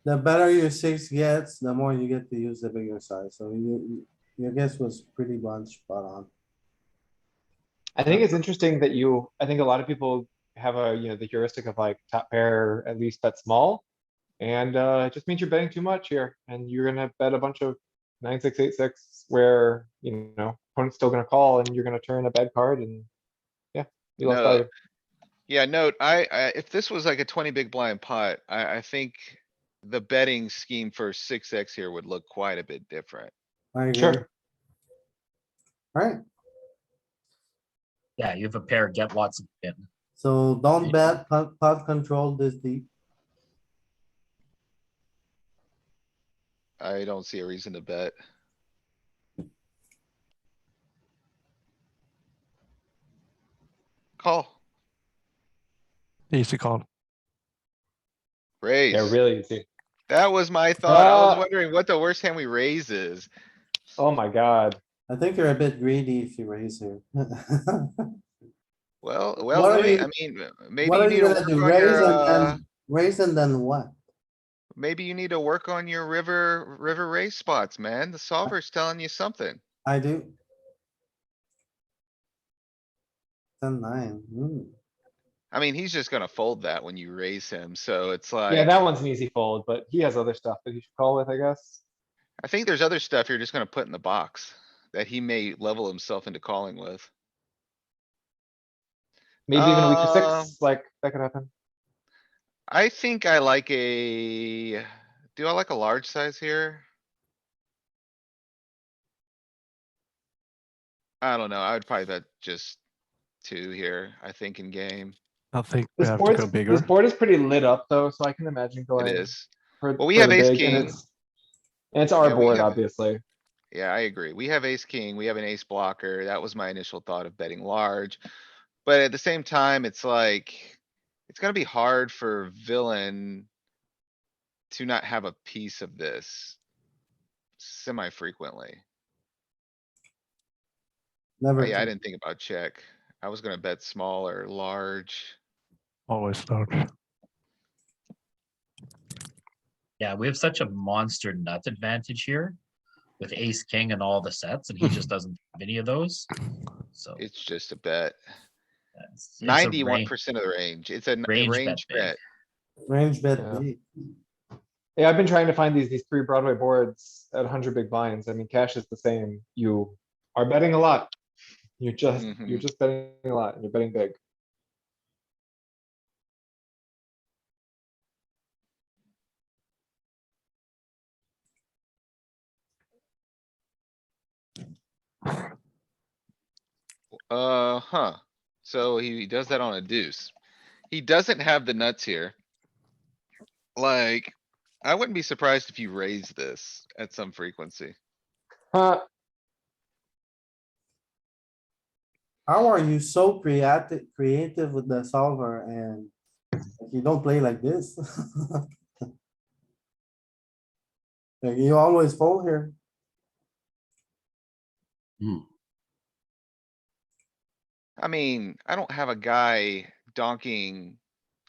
S1: The better your 6 gets, the more you get to use the bigger size, so your guess was pretty much spot on.
S2: I think it's interesting that I think a lot of people have the heuristic of like top pair at least bet small. And it just means you're betting too much here and you're gonna bet a bunch of 9-6, 8-6 where, opponent's still gonna call and you're gonna turn a bad card and yeah, you lost
S3: No,
S2: value.
S3: yeah, note, if this was like a 20 big blind pot, I think the betting scheme for 6x here would look quite a bit different.
S1: I agree.
S2: Sure.
S1: Right,
S4: Yeah, you have a pair, get lots of in.
S1: so don't
S4: Right.
S1: bet pot control this deep.
S3: I don't see a reason to bet. Call,
S6: Easy call.
S3: raise.
S2: Yeah, really easy.
S3: That was my thought. I was
S2: Ah.
S3: wondering what the worst hand we raise is.
S2: Oh my god.
S1: I think you're a bit greedy if you raise here.
S3: Well,
S1: What are
S3: Louis,
S1: you-
S3: I mean, maybe
S1: What
S3: you
S1: are
S3: need
S1: you
S3: to
S1: gonna
S3: work
S1: do?
S3: on your,
S1: Raise and then what?
S3: maybe you need to work on your river race spots, man. The solver's telling you something.
S1: I do. 10-9.
S3: I mean, he's just gonna fold that when you raise him, so it's
S2: Yeah,
S3: like,
S2: that one's an easy fold, but he has other stuff that he should call with, I guess.
S3: I think there's other stuff you're just gonna put in the box that he may level himself into calling with.
S2: Maybe even a weaker
S3: Uh,
S2: six, like, that could happen.
S3: I think I like do I like a large size here? I don't know. I would probably bet just two here, I think in game.
S6: I think we
S2: This
S6: have to go
S2: board's,
S6: bigger.
S2: this board is pretty lit up though, so I can imagine
S3: It
S2: going
S3: is.
S2: for
S3: Well, we
S2: for
S3: have
S2: the
S3: ace
S2: big, and
S3: king.
S2: it's our
S3: Yeah, we
S2: board,
S3: have-
S2: obviously.
S3: Yeah, I agree. We have ace king, we have an ace blocker. That was my initial thought of betting large. But at the same time, it's like, it's gonna be hard for villain to not have a piece of this semi-frequently. Oh
S1: Never.
S3: yeah, I
S1: check.
S3: didn't think about check. I was gonna bet small or large.
S6: Always large.
S4: Yeah, we have such a monster nut advantage here with ace, king and all the sets, and he just doesn't have any of those. So
S3: It's just a bet.
S4: it's a
S3: 91% of the range. It's a
S4: range bet
S3: range
S4: big.
S3: bet.
S1: Range bet
S2: Yeah.
S1: big.
S2: Yeah, I've been trying to find these three Broadway boards at 100 big blinds. I mean, cash is the same. You are betting a lot. You're
S3: Mhm.
S2: just betting a lot and you're betting big.
S3: Huh. So he does that on a deuce. He doesn't have the nuts here. Like, I wouldn't be surprised if you raise this at some frequency.
S1: How are you so creative with the solver and you don't play like this? Like, you always fold here.
S3: I mean, I don't have a guy donking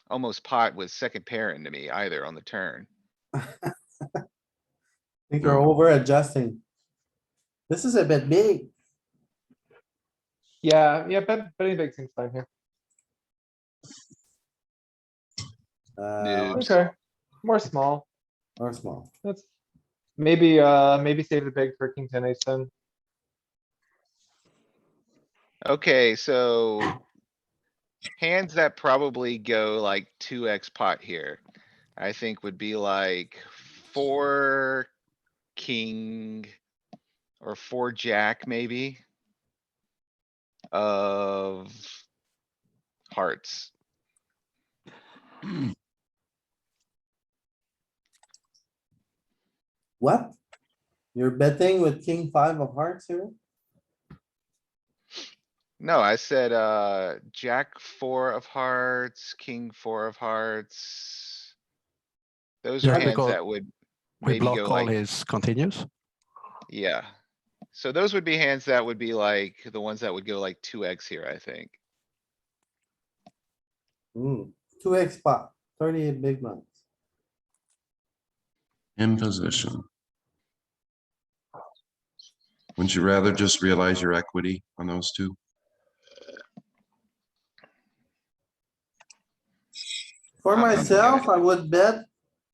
S3: almost pot with second pair into me either on the turn.
S1: I think you're over adjusting. This is a bit big.
S2: Yeah, betting big seems fine here.
S3: No.
S2: Okay, more small.
S1: Or small.
S2: That's maybe, maybe save the big for king ten ace ten.
S3: Okay, so. Hands that probably go like 2x pot here, I think would be like 4 king. Or 4 jack maybe. Of. Hearts.
S1: What? You're betting with king five of hearts here?
S3: No, I said, jack 4 of hearts, king 4 of hearts. Those are
S6: Yeah,
S3: hands
S6: because
S3: that would
S6: we
S3: maybe
S6: block
S3: go
S6: all
S3: like,
S6: his continues.
S3: yeah. So those would be hands that would be like, the ones that would go like 2x here, I think.
S1: 2x pot, 38 big blinds.
S7: In position. Wouldn't you rather just realize your equity on those two?
S1: For myself, I would bet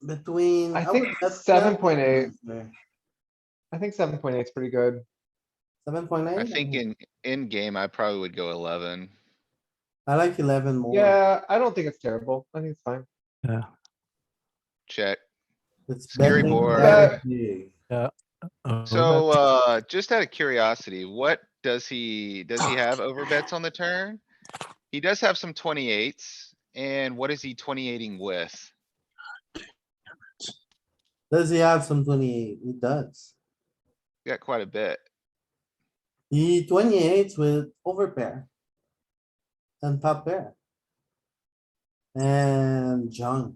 S1: between.
S2: I
S1: would
S2: think
S1: bet
S2: 7.8. I think 7.8 is pretty good.
S1: 7.8?
S3: I think in game, I probably would go 11.
S1: I like 11 more.
S2: Yeah, I don't think it's terrible. I think it's fine.
S6: Yeah.
S3: Check.
S1: It's
S3: Scary
S1: betting
S3: board.
S1: very big.
S3: So, just out of curiosity, what does he have over bets on the turn? He does have some 28s, and what is he 28ing with?
S1: Does he have some 28? He does.
S3: Got quite a bit.
S1: He 28s with overpair. And top pair. And junk.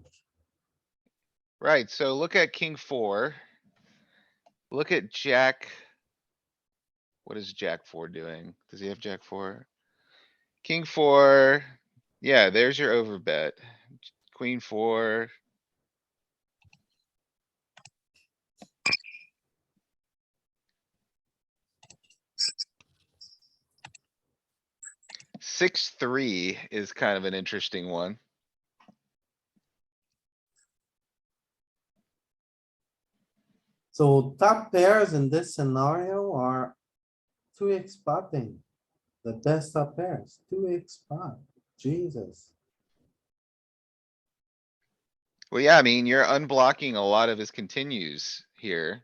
S3: Right, so look at king four. Look at jack. What is jack four doing? Does he have jack four? King four. Yeah, there's your overbet. Queen four. Six, three is kind of an interesting one.
S1: So top pairs in this scenario are two X spotting. The best top pairs, two X spot. Jesus.
S3: Well, yeah, I mean, you're unblocking a lot of his continues here.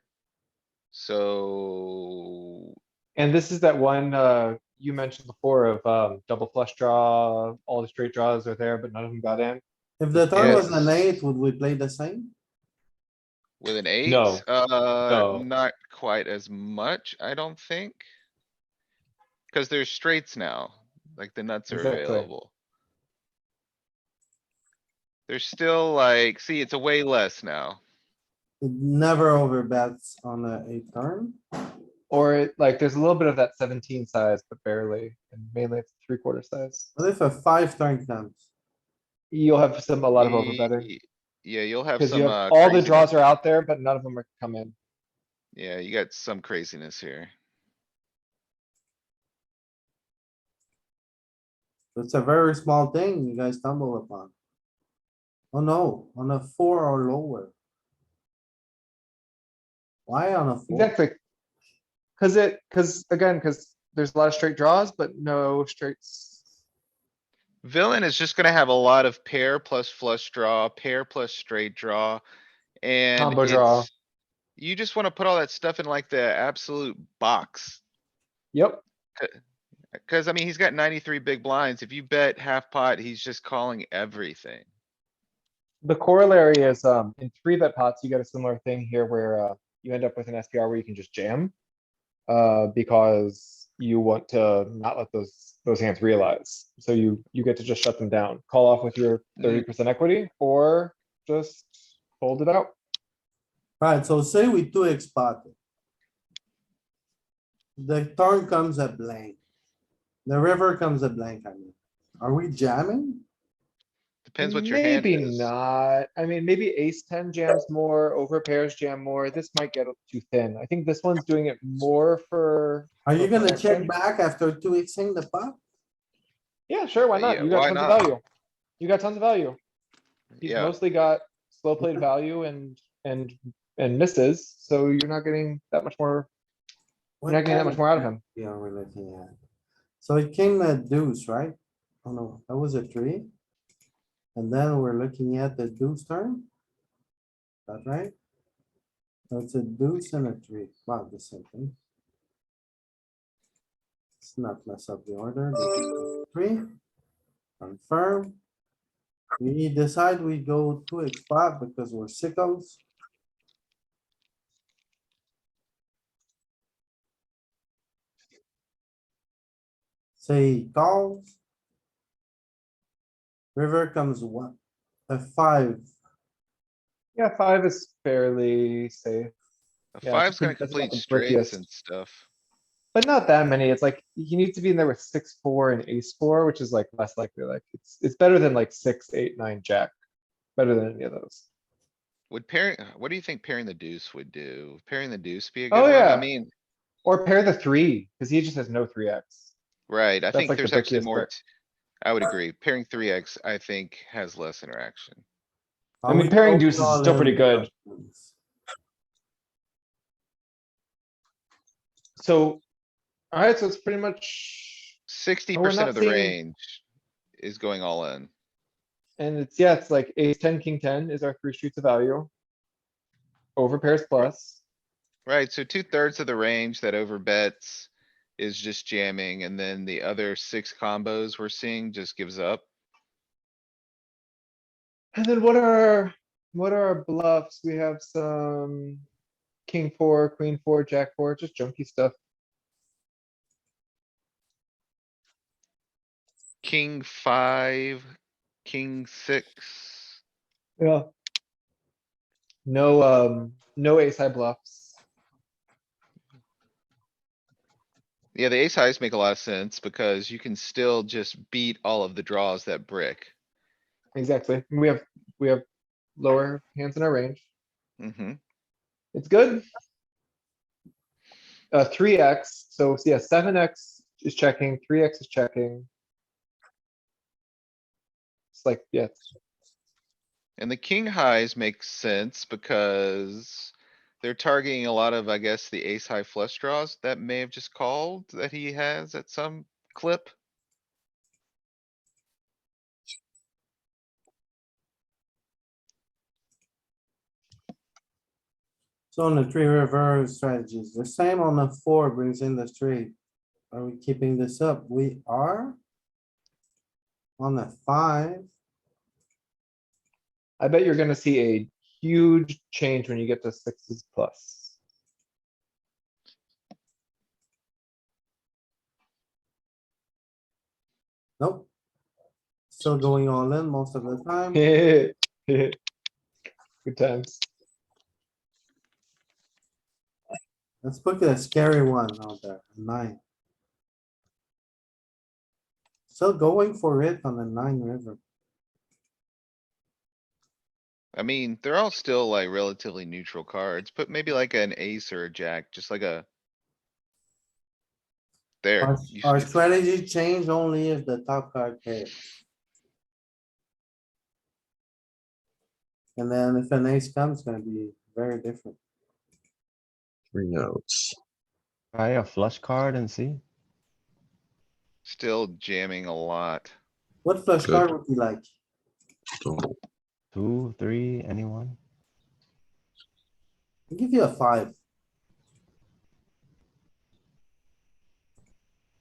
S3: So,
S2: And this is that one, you mentioned before of, double flush draw, all the straight draws are there, but none of them got in.
S1: If the turn was an
S3: yes,
S1: eight, would we play the same?
S3: with an eight,
S2: No, no.
S3: not quite as much, I don't think. Cause there's straights now, like the nuts are
S2: Exactly.
S3: available. There's still like, see, it's a way less now.
S1: It never over bets on a eight turn.
S2: Like, there's a little bit of that 17 size, but barely, and mainly it's 3/4 size.
S1: What if a five turn comes?
S2: You'll have a lot of overbetting,
S3: Ye- Yeah, you'll have
S2: cuz you
S3: some,
S2: have, all the
S3: craziness.
S2: draws are out there, but none of them are come in.
S3: Yeah, you got some craziness here.
S1: It's a very small thing you guys stumble upon. Oh no, on a four or lower. Why on a four?
S2: Exactly. Cuz there's a lot of straight draws, but no straights.
S3: Villain is just gonna have a lot of pair plus flush draw, pair plus straight draw. And
S2: Combo draw.
S3: you just wanna put all that stuff in like the absolute box.
S2: Yep.
S3: Cause I mean, he's got 93 big blinds. If you bet half pot, he's just calling everything.
S2: The corollary is, in 3-bet pots, you get a similar thing here where, you end up with an SPR where you can just jam. Because you want to not let those hands realize. So you get to just shut them down, call off with your 30% equity, or just hold it out.
S1: Alright, so say we two X spotted. The turn comes a blank. The river comes a blank, I mean. Are we jamming?
S3: Depends what your hand
S2: Maybe
S3: is.
S2: not. I mean, maybe ace 10 jams more, over pairs jam more. This might get too thin. I think this one's doing it more for.
S1: Are you
S2: for
S1: gonna check
S2: protection.
S1: back after two Xing the pot?
S2: Yeah, sure, why not?
S3: Yeah,
S2: You got
S3: why
S2: tons of
S3: not?
S2: value. You got tons of value. He's
S3: Yeah,
S2: mostly got slow played value and misses, so you're not getting that much more.
S1: What
S2: You're not getting that
S1: kind
S2: much
S1: of
S2: more out of him.
S1: Yeah, we're looking at. So it came a deuce, right? Oh no, that was a three. And then we're looking at the deuce turn. That right? That's a deuce and a three. Wow, the same thing. Let's not mess up the order. The three. Confirm. We decide we go to X spot because we're sickos. Say calls. River comes what? A five.
S2: Yeah, 5 is fairly safe.
S3: a
S2: Yeah,
S3: five's gonna
S2: that's about
S3: complete
S2: the
S3: straights
S2: brickiest.
S3: and stuff.
S2: But not that many. It's like, he needs to be in there with 6-4 and ace-4, which is like less likely. Like, it's better than like 6-8-9 jack. Better than any of those.
S3: Would pairing, what do you think pairing the deuce would do? Pairing the deuce be a
S2: Oh,
S3: good one? I
S2: yeah.
S3: mean,
S2: Or pair the 3, because he just has no 3x.
S3: right, I
S2: That's
S3: think
S2: like the
S3: there's actually
S2: brickiest
S3: more.
S2: brick.
S3: I would agree. Pairing 3x, I think, has less interaction.
S2: I mean, pairing deuces is still pretty good. So, alright, so it's pretty much,
S3: Sixty
S2: we're
S3: percent
S2: not
S3: of the
S2: seeing,
S3: range is going all in.
S2: and it's like ace 10, king 10 is our 3 streets of value. Over pairs plus.
S3: Right, so 2/3 of the range that overbets is just jamming, and then the other 6 combos we're seeing just gives up.
S2: And then what are our bluffs? We have some king 4, queen 4, jack 4, just junky stuff.
S3: King 5, king 6.
S2: Yeah. No ace high bluffs.
S3: Yeah, the ace highs make a lot of sense because you can still just beat all of the draws that brick.
S2: Exactly. We have lower hands in our range.
S3: Mm-hmm.
S2: It's good. 3x, so yeah, 7x is checking, 3x is checking. It's like, yeah,
S3: And the king highs make sense because they're targeting a lot of, I guess, the ace high flush draws that may have just called that he has at some clip.
S1: So on the three river strategies, the same on the four brings in the straight. Are we keeping this up? We are. On the five,
S2: I bet you're gonna see a huge change when you get to sixes plus.
S1: nope. Still going all in most of the time.
S2: Good times.
S1: Let's put a scary one out there, 9. Still going for it on the 9 river.
S3: I mean, they're all still like relatively neutral cards, but maybe like an ace or a jack, just like a. There.
S1: Our,
S3: you
S1: our
S3: see-
S1: strategy change only if the top card pairs. And then if an ace comes, it's gonna be very different.
S7: 3 outs.
S5: Try a flush card and see.
S3: Still jamming a lot.
S1: What flush
S7: Good.
S1: card would you like?
S7: So
S5: 2, 3, anyone?
S1: I'll give you a 5.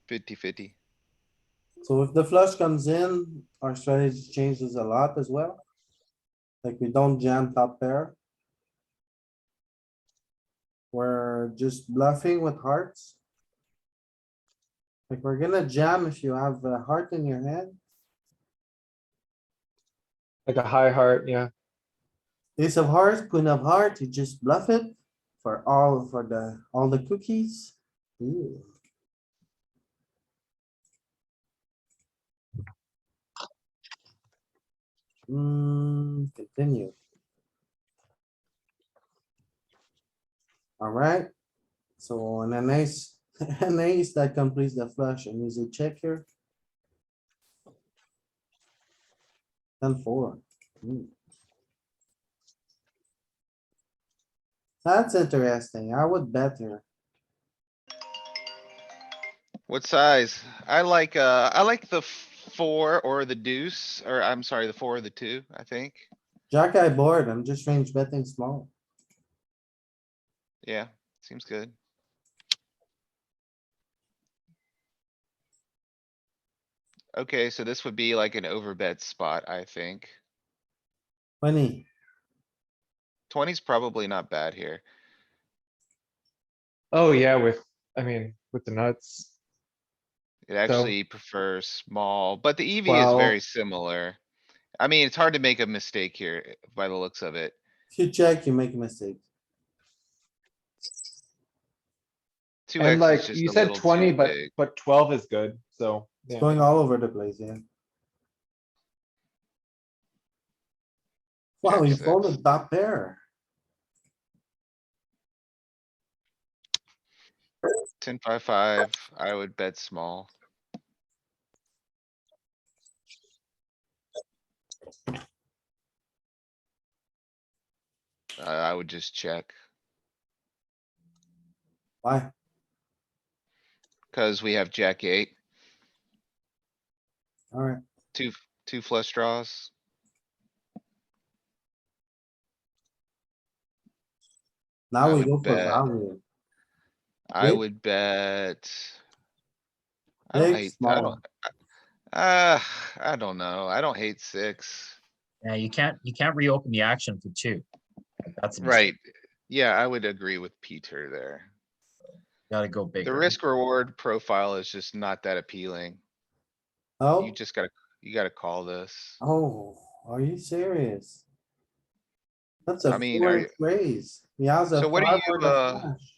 S3: 50-50.
S1: So if the flush comes in, our strategy changes a lot as well. Like we don't jam top pair. We're just bluffing with hearts. Like we're gonna jam if you have a heart in your hand.
S2: Like a high heart, yeah.
S1: Ace of hearts, queen of hearts, you just bluff it for all the cookies. Ooh. Continue. Alright, so an ace, an ace that completes the flush and use a check here. 10-4. That's interesting. I would bet here.
S3: What size? I like the 4 or the deuce, or I'm sorry, the 4 or the 2, I think.
S1: Jack eye board, I'm just range betting small.
S3: Yeah, seems good. Okay, so this would be like an overbet spot, I think.
S1: 20.
S3: 20's probably not bad here.
S2: Oh, yeah, I mean, with the nuts.
S3: It actually prefers small, but the EV is
S2: 12.
S3: very similar. I mean, it's hard to make a mistake here by the looks of it.
S1: If you check, you make a mistake.
S3: 2x
S2: And
S3: is
S2: like,
S3: just
S2: you
S3: a
S2: said
S3: little
S2: 20,
S3: too
S2: but,
S3: big.
S2: 12 is good, so,
S1: It's
S2: yeah.
S1: going all over the place, yeah. Wow,
S3: Jack
S1: you
S3: six.
S1: folded top pair.
S3: 10-5-5, I would bet small. I would just check,
S1: Why?
S3: cuz we have jack 8,
S1: Alright,
S3: two flush draws.
S1: now
S3: I
S1: we
S3: would
S1: go for
S3: bet.
S1: value.
S3: I
S1: Big?
S3: would bet.
S1: Big, small.
S3: I don't know. I don't hate 6.
S4: Yeah, you can't reopen the action for 2. That's a
S3: Right.
S4: mistake.
S3: Yeah, I would agree with Peter there.
S4: Gotta go
S3: The
S4: bigger.
S3: risk reward profile is just not that appealing. You
S1: Oh,
S3: just gotta, you gotta call this.
S1: oh, are you serious? That's a
S3: I mean, are
S1: 4x raise. He has a
S3: So what are
S1: 5
S3: you,
S1: with a flash.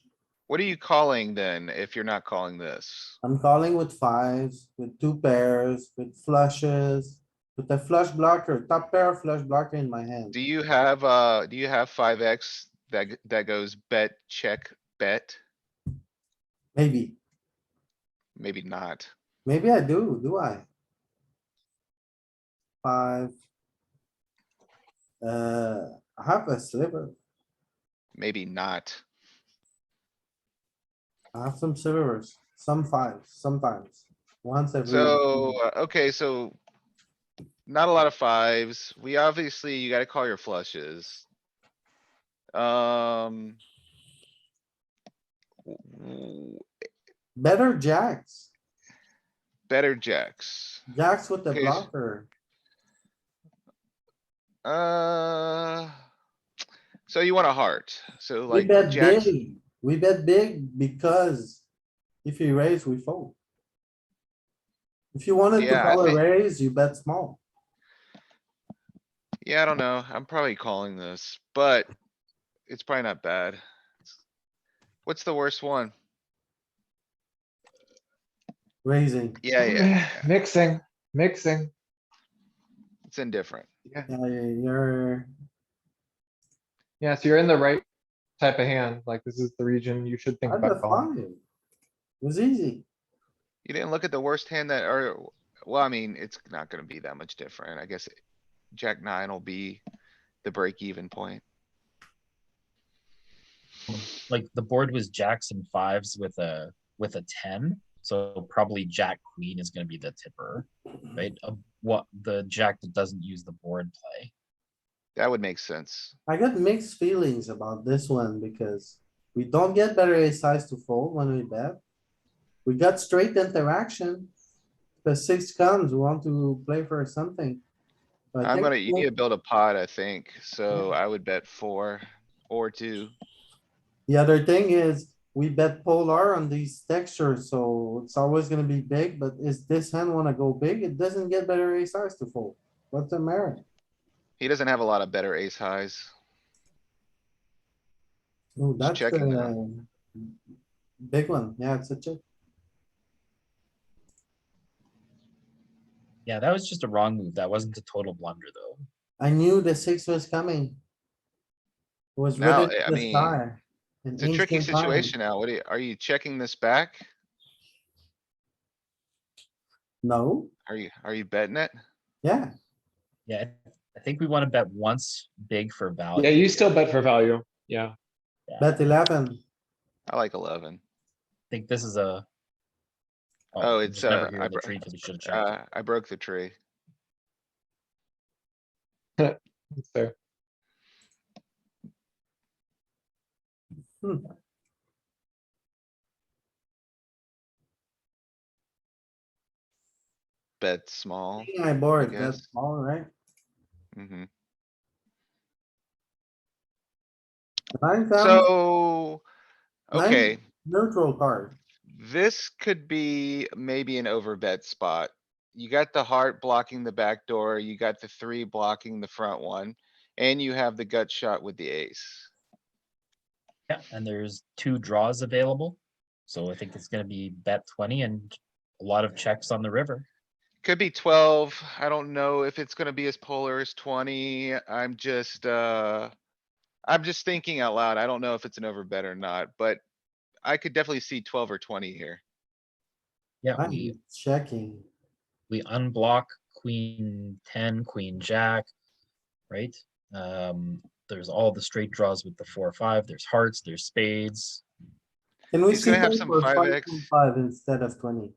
S3: what are you calling then, if you're not calling this?
S1: I'm calling with fives, with two pairs, with flushes, with a flush blocker, top pair of flush blocker in my hand.
S3: Do you have 5x that goes bet, check, bet?
S1: Maybe,
S3: Maybe not.
S1: maybe I do I? 5. I have a sliver.
S3: Maybe not.
S1: I have some slivers, some fives, sometimes, once every.
S3: So, okay, so not a lot of fives. We obviously, you gotta call your flushes. Um.
S1: Better jacks,
S3: Better jacks.
S1: jacks with the
S3: Okay,
S1: blocker.
S3: Uh. So you want a heart, so
S1: We
S3: like
S1: bet
S3: jacks,
S1: big, we bet big because if you raise, we fold. If you wanted to
S3: yeah, I
S1: call a
S3: think,
S1: raise, you bet small.
S3: yeah, I don't know. I'm probably calling this, but it's probably not bad. What's the worst one?
S1: Raising.
S3: Yeah, yeah, yeah.
S2: Mixing.
S3: It's indifferent.
S2: Yeah,
S1: Yeah, you're,
S2: yeah, so you're in the right type of hand, like this is the region you should think
S1: I
S2: about
S1: bet
S2: calling.
S1: 5. It was easy.
S3: You didn't look at the worst hand that, or, well, I mean, it's not gonna be that much different. I guess Jack nine will be the break even point.
S4: Like the board was jacks and fives with a 10. So probably jack queen is gonna be the tipper, right? What the jack that doesn't use the board play.
S3: That would make sense.
S1: I got mixed feelings about this one because we don't get better ace size to fold when we bet. We got straight interaction. The 6 comes, we want to play for something. So I think
S3: You need to build a pot, I think, so I would bet 4 or 2.
S1: the other thing is we bet polar on these textures, so it's always gonna be big, but is this hand wanna go big? It doesn't get better ace size to fold. What's the merit?
S3: He doesn't have a lot of better ace highs.
S1: Oh,
S3: Just
S1: that's
S3: checking now.
S1: a big one. Yeah, it's a check.
S4: Yeah, that was just a wrong move. That wasn't a total blunder though.
S1: I knew the 6 was coming. It was
S3: Now,
S1: written
S3: I
S1: in the
S3: mean,
S1: sky. In
S3: it's a tricky
S1: ancient times.
S3: situation now. Are you checking this back?
S1: No,
S3: Are you betting it?
S1: yeah,
S4: Yeah, I think we want to bet once big for value.
S2: Yeah, you
S4: here.
S2: still bet for value, yeah.
S4: Yeah,
S1: bet 11.
S3: I like 11.
S4: I think this is a.
S3: Oh,
S4: I'm
S3: it's,
S4: just never here in the tree because we should have checked.
S3: I broke the tree.
S2: That's fair.
S3: Bet small,
S1: I
S3: I
S1: board,
S3: guess.
S1: that's all right.
S3: Mhm.
S1: Nine comes,
S3: So, okay,
S1: nine neutral card.
S3: this could be maybe an overbet spot. You got the heart blocking the back door, you got the 3 blocking the front one, and you have the gut shot with the ace.
S4: Yeah, and there's 2 draws available. So I think it's gonna be bet 20 and a lot of checks on the river.
S3: Could be 12. I don't know if it's gonna be as polar as 20. I'm just thinking out loud. I don't know if it's an overbet or not, but I could definitely see 12 or 20 here.
S4: Yeah,
S1: I'm checking.
S4: we unblock queen 10, queen jack, right? There's all the straight draws with the 4-5. There's hearts, there's spades.
S1: Can we
S3: He's
S1: see
S3: gonna have
S1: them
S3: some
S1: for
S3: 5x.
S1: 5.5 instead of 20?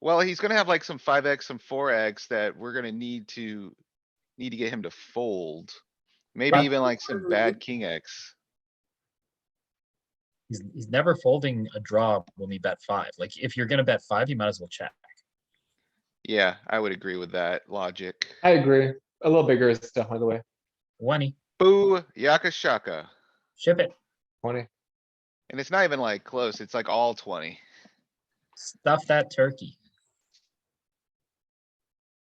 S3: Well, he's gonna have like some 5x, some 4x that we're gonna need to get him to fold. Maybe
S1: But-
S3: even like some bad king X.
S4: He's never folding a draw when we bet 5. Like if you're gonna bet 5, you might as well check.
S3: Yeah, I would agree with that logic.
S2: I agree. A little bigger is definitely the way.
S4: 20,
S3: Boo, yaka shaka.
S4: ship it,
S2: 20.
S3: And it's not even like close. It's like all 20.
S4: stuff that turkey.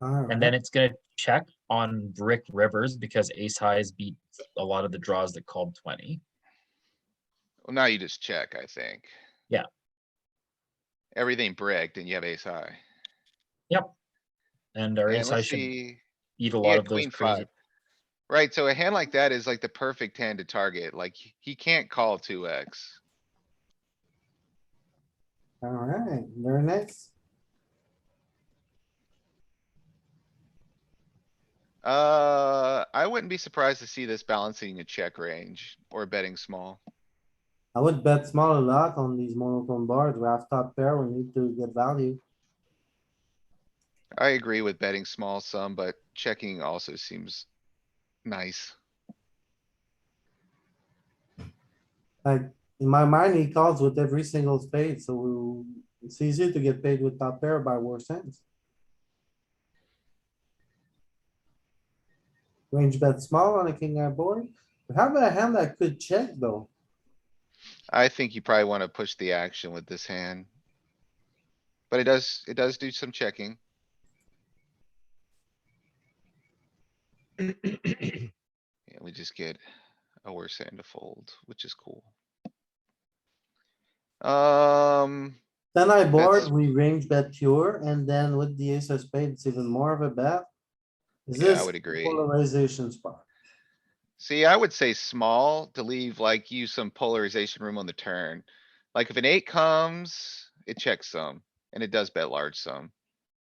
S4: And
S1: Alright,
S4: then it's gonna check on brick rivers because ace highs beat a lot of the draws that called 20.
S3: Well, now you just check, I think.
S4: Yeah.
S3: Everything bricked and you have ace high.
S4: And our
S3: And
S4: ace high
S3: let's
S4: should
S3: see,
S4: beat a
S3: he
S4: lot
S3: had
S4: of those
S3: queen
S4: crazy.
S3: five. Right, so a hand like that is like the perfect hand to target, like he can't call 2x.
S1: alright, very nice.
S3: I wouldn't be surprised to see this balancing a check range or betting small.
S1: I would bet small a lot on these monotone boards. We have top pair, we need to get value.
S3: I agree with betting small some, but checking also seems nice.
S1: Like, in my mind, he calls with every single spade, so it's easy to get paid with top pair by worse hands. Range bet small on a king eye board. We have a hand that could check though.
S3: I think you probably wanna push the action with this hand. But it does do some checking. And we just get a worse hand to fold, which is cool.
S1: Then I board,
S3: That's,
S1: we range bet pure, and then with the ace of spades, it's even more of a bet. Is
S3: yeah, I
S1: this
S3: would agree.
S1: polarization spot?
S3: See, I would say small to leave like you some polarization room on the turn. Like if an eight comes, it checks some and it does bet large some,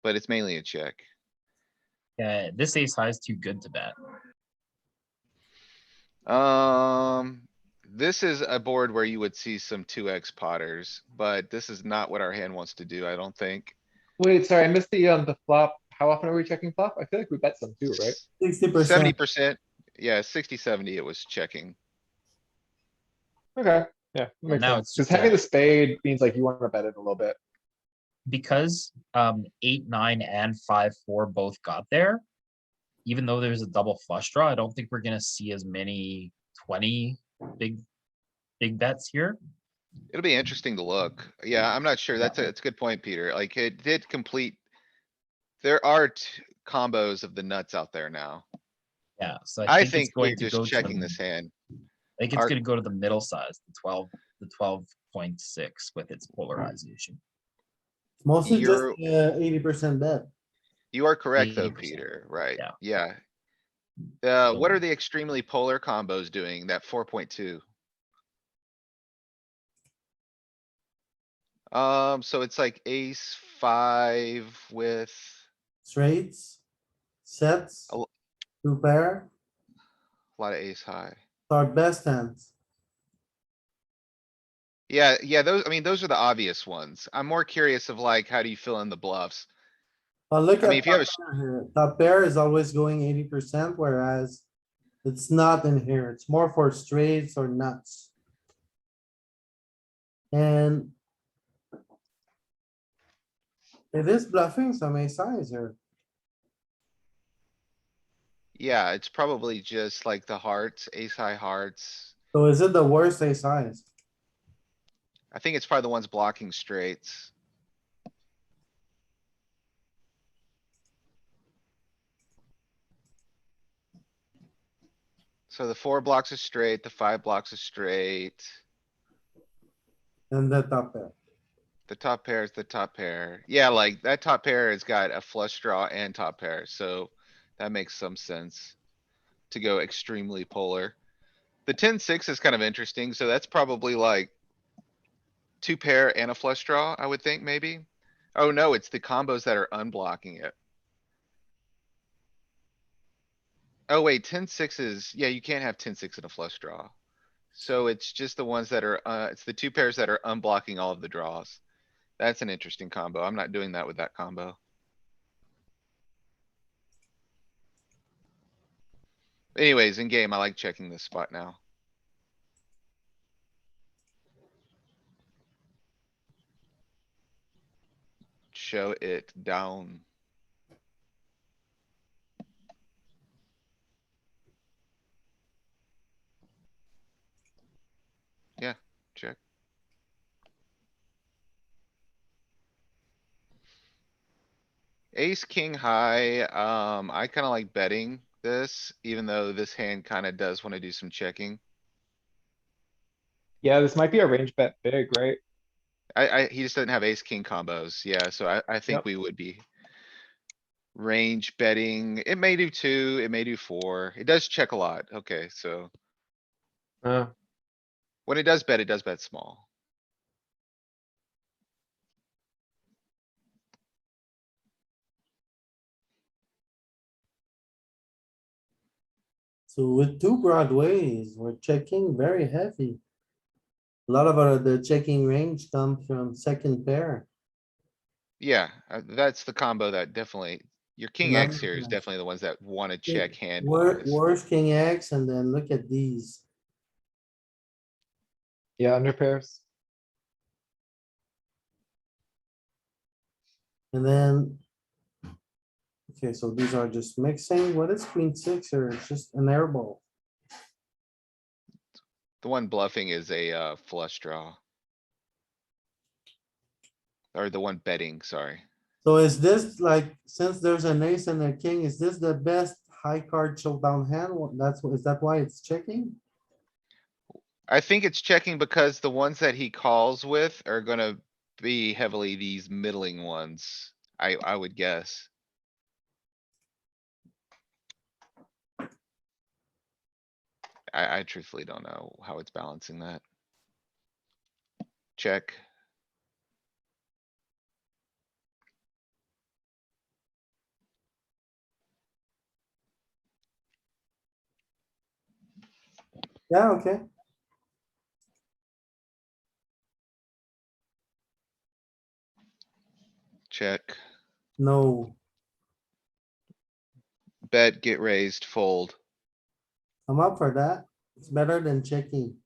S3: but it's mainly a check.
S4: Yeah, this ace high is too good to bet.
S3: This is a board where you would see some 2x potters, but this is not what our hand wants to do, I don't think.
S2: Wait, sorry, I missed the flop. How often are we checking flop? I feel like we bet some too, right?
S3: 70%, yeah, 60-70. It was checking.
S2: Okay, yeah, makes
S4: now
S2: sense.
S4: it's
S2: Cause
S4: just
S2: having
S4: a-
S2: the spade means like you wanna bet it a little bit.
S4: Because 8, 9, and 5, 4 both got there. Even though there's a double flush draw, I don't think we're gonna see as many 20 big bets here.
S3: It'll be interesting to look. Yeah, I'm not sure. That's a good point, Peter. Like it did complete. There are combos of the nuts out there now.
S4: Yeah, so I
S3: I
S4: think it's
S3: think we're
S4: going to
S3: just
S4: go to
S3: checking this hand.
S4: I think it's
S3: Our-
S4: gonna go to the middle size, the 12.6 with its polarization.
S1: Mostly just
S3: You're,
S1: 80% bet.
S3: you are correct though,
S4: 80%,
S3: Peter, right?
S4: yeah.
S3: Yeah. What
S4: So-
S3: are the extremely polar combos doing? That 4.2? So it's like ace five with,
S1: Straights, sets,
S3: A l-
S1: two pair,
S3: a lot of ace high.
S1: our best hands.
S3: Yeah, those, I mean, those are the obvious ones. I'm more curious of like, how do you fill in the bluffs?
S1: But look
S3: I mean,
S1: at
S3: if you have
S1: top
S3: a,
S1: pair here. Top pair is always going 80%, whereas it's not in here. It's more for straights or nuts. And it is bluffing some ace size here.
S3: yeah, it's probably just like the hearts, ace high hearts.
S1: So is it the worst ace size?
S3: I think it's probably the ones blocking straights. So the 4 blocks is straight, the 5 blocks is straight.
S1: And the top pair.
S3: The top pair is the top pair. Yeah, like that top pair has got a flush draw and top pair, so that makes some sense. To go extremely polar. The 10-6 is kind of interesting, so that's probably like. Two pair and a flush draw, I would think, maybe. Oh, no, it's the combos that are unblocking it. Oh, wait, 10-6 is, yeah, you can't have 10-6 in a flush draw. So it's just the ones that are, it's the two pairs that are unblocking all of the draws. That's an interesting combo. I'm not doing that with that combo. Anyways, in game, I like checking this spot now. Show it down. Yeah, check. Ace, king high, I kinda like betting this, even though this hand kinda does wanna do some checking.
S2: Yeah, this might be a range bet big, right?
S3: He just doesn't have ace, king combos. Yeah, so I think
S2: Yep.
S3: we would be range betting. It may do two, it may do four. It does check a lot. Okay, so
S2: Uh,
S3: when it does bet small.
S1: So with two broadways, we're checking very heavy. A lot of the checking range comes from second pair.
S3: Yeah, that's the combo that definitely, your king X here is
S1: None-
S3: definitely the ones that wanna check hand
S1: Wor-
S3: wise.
S1: Worst king X, and then look at these.
S2: yeah, under pairs.
S1: And then. Okay, so these are just mixing. What is queen six or it's just an air ball?
S3: The one bluffing is a, flush draw. Or the one betting, sorry.
S1: So is this like, since there's an ace and a king, is this the best high card showdown hand? Is that why it's checking?
S3: I think it's checking because the ones that he calls with are gonna be heavily these middling ones. I would guess. I truthfully don't know how it's balancing that. Check.
S1: Yeah, okay.
S3: Check.
S1: No,
S3: Bet, get raised, fold.
S1: I'm up for that. It's better than checking.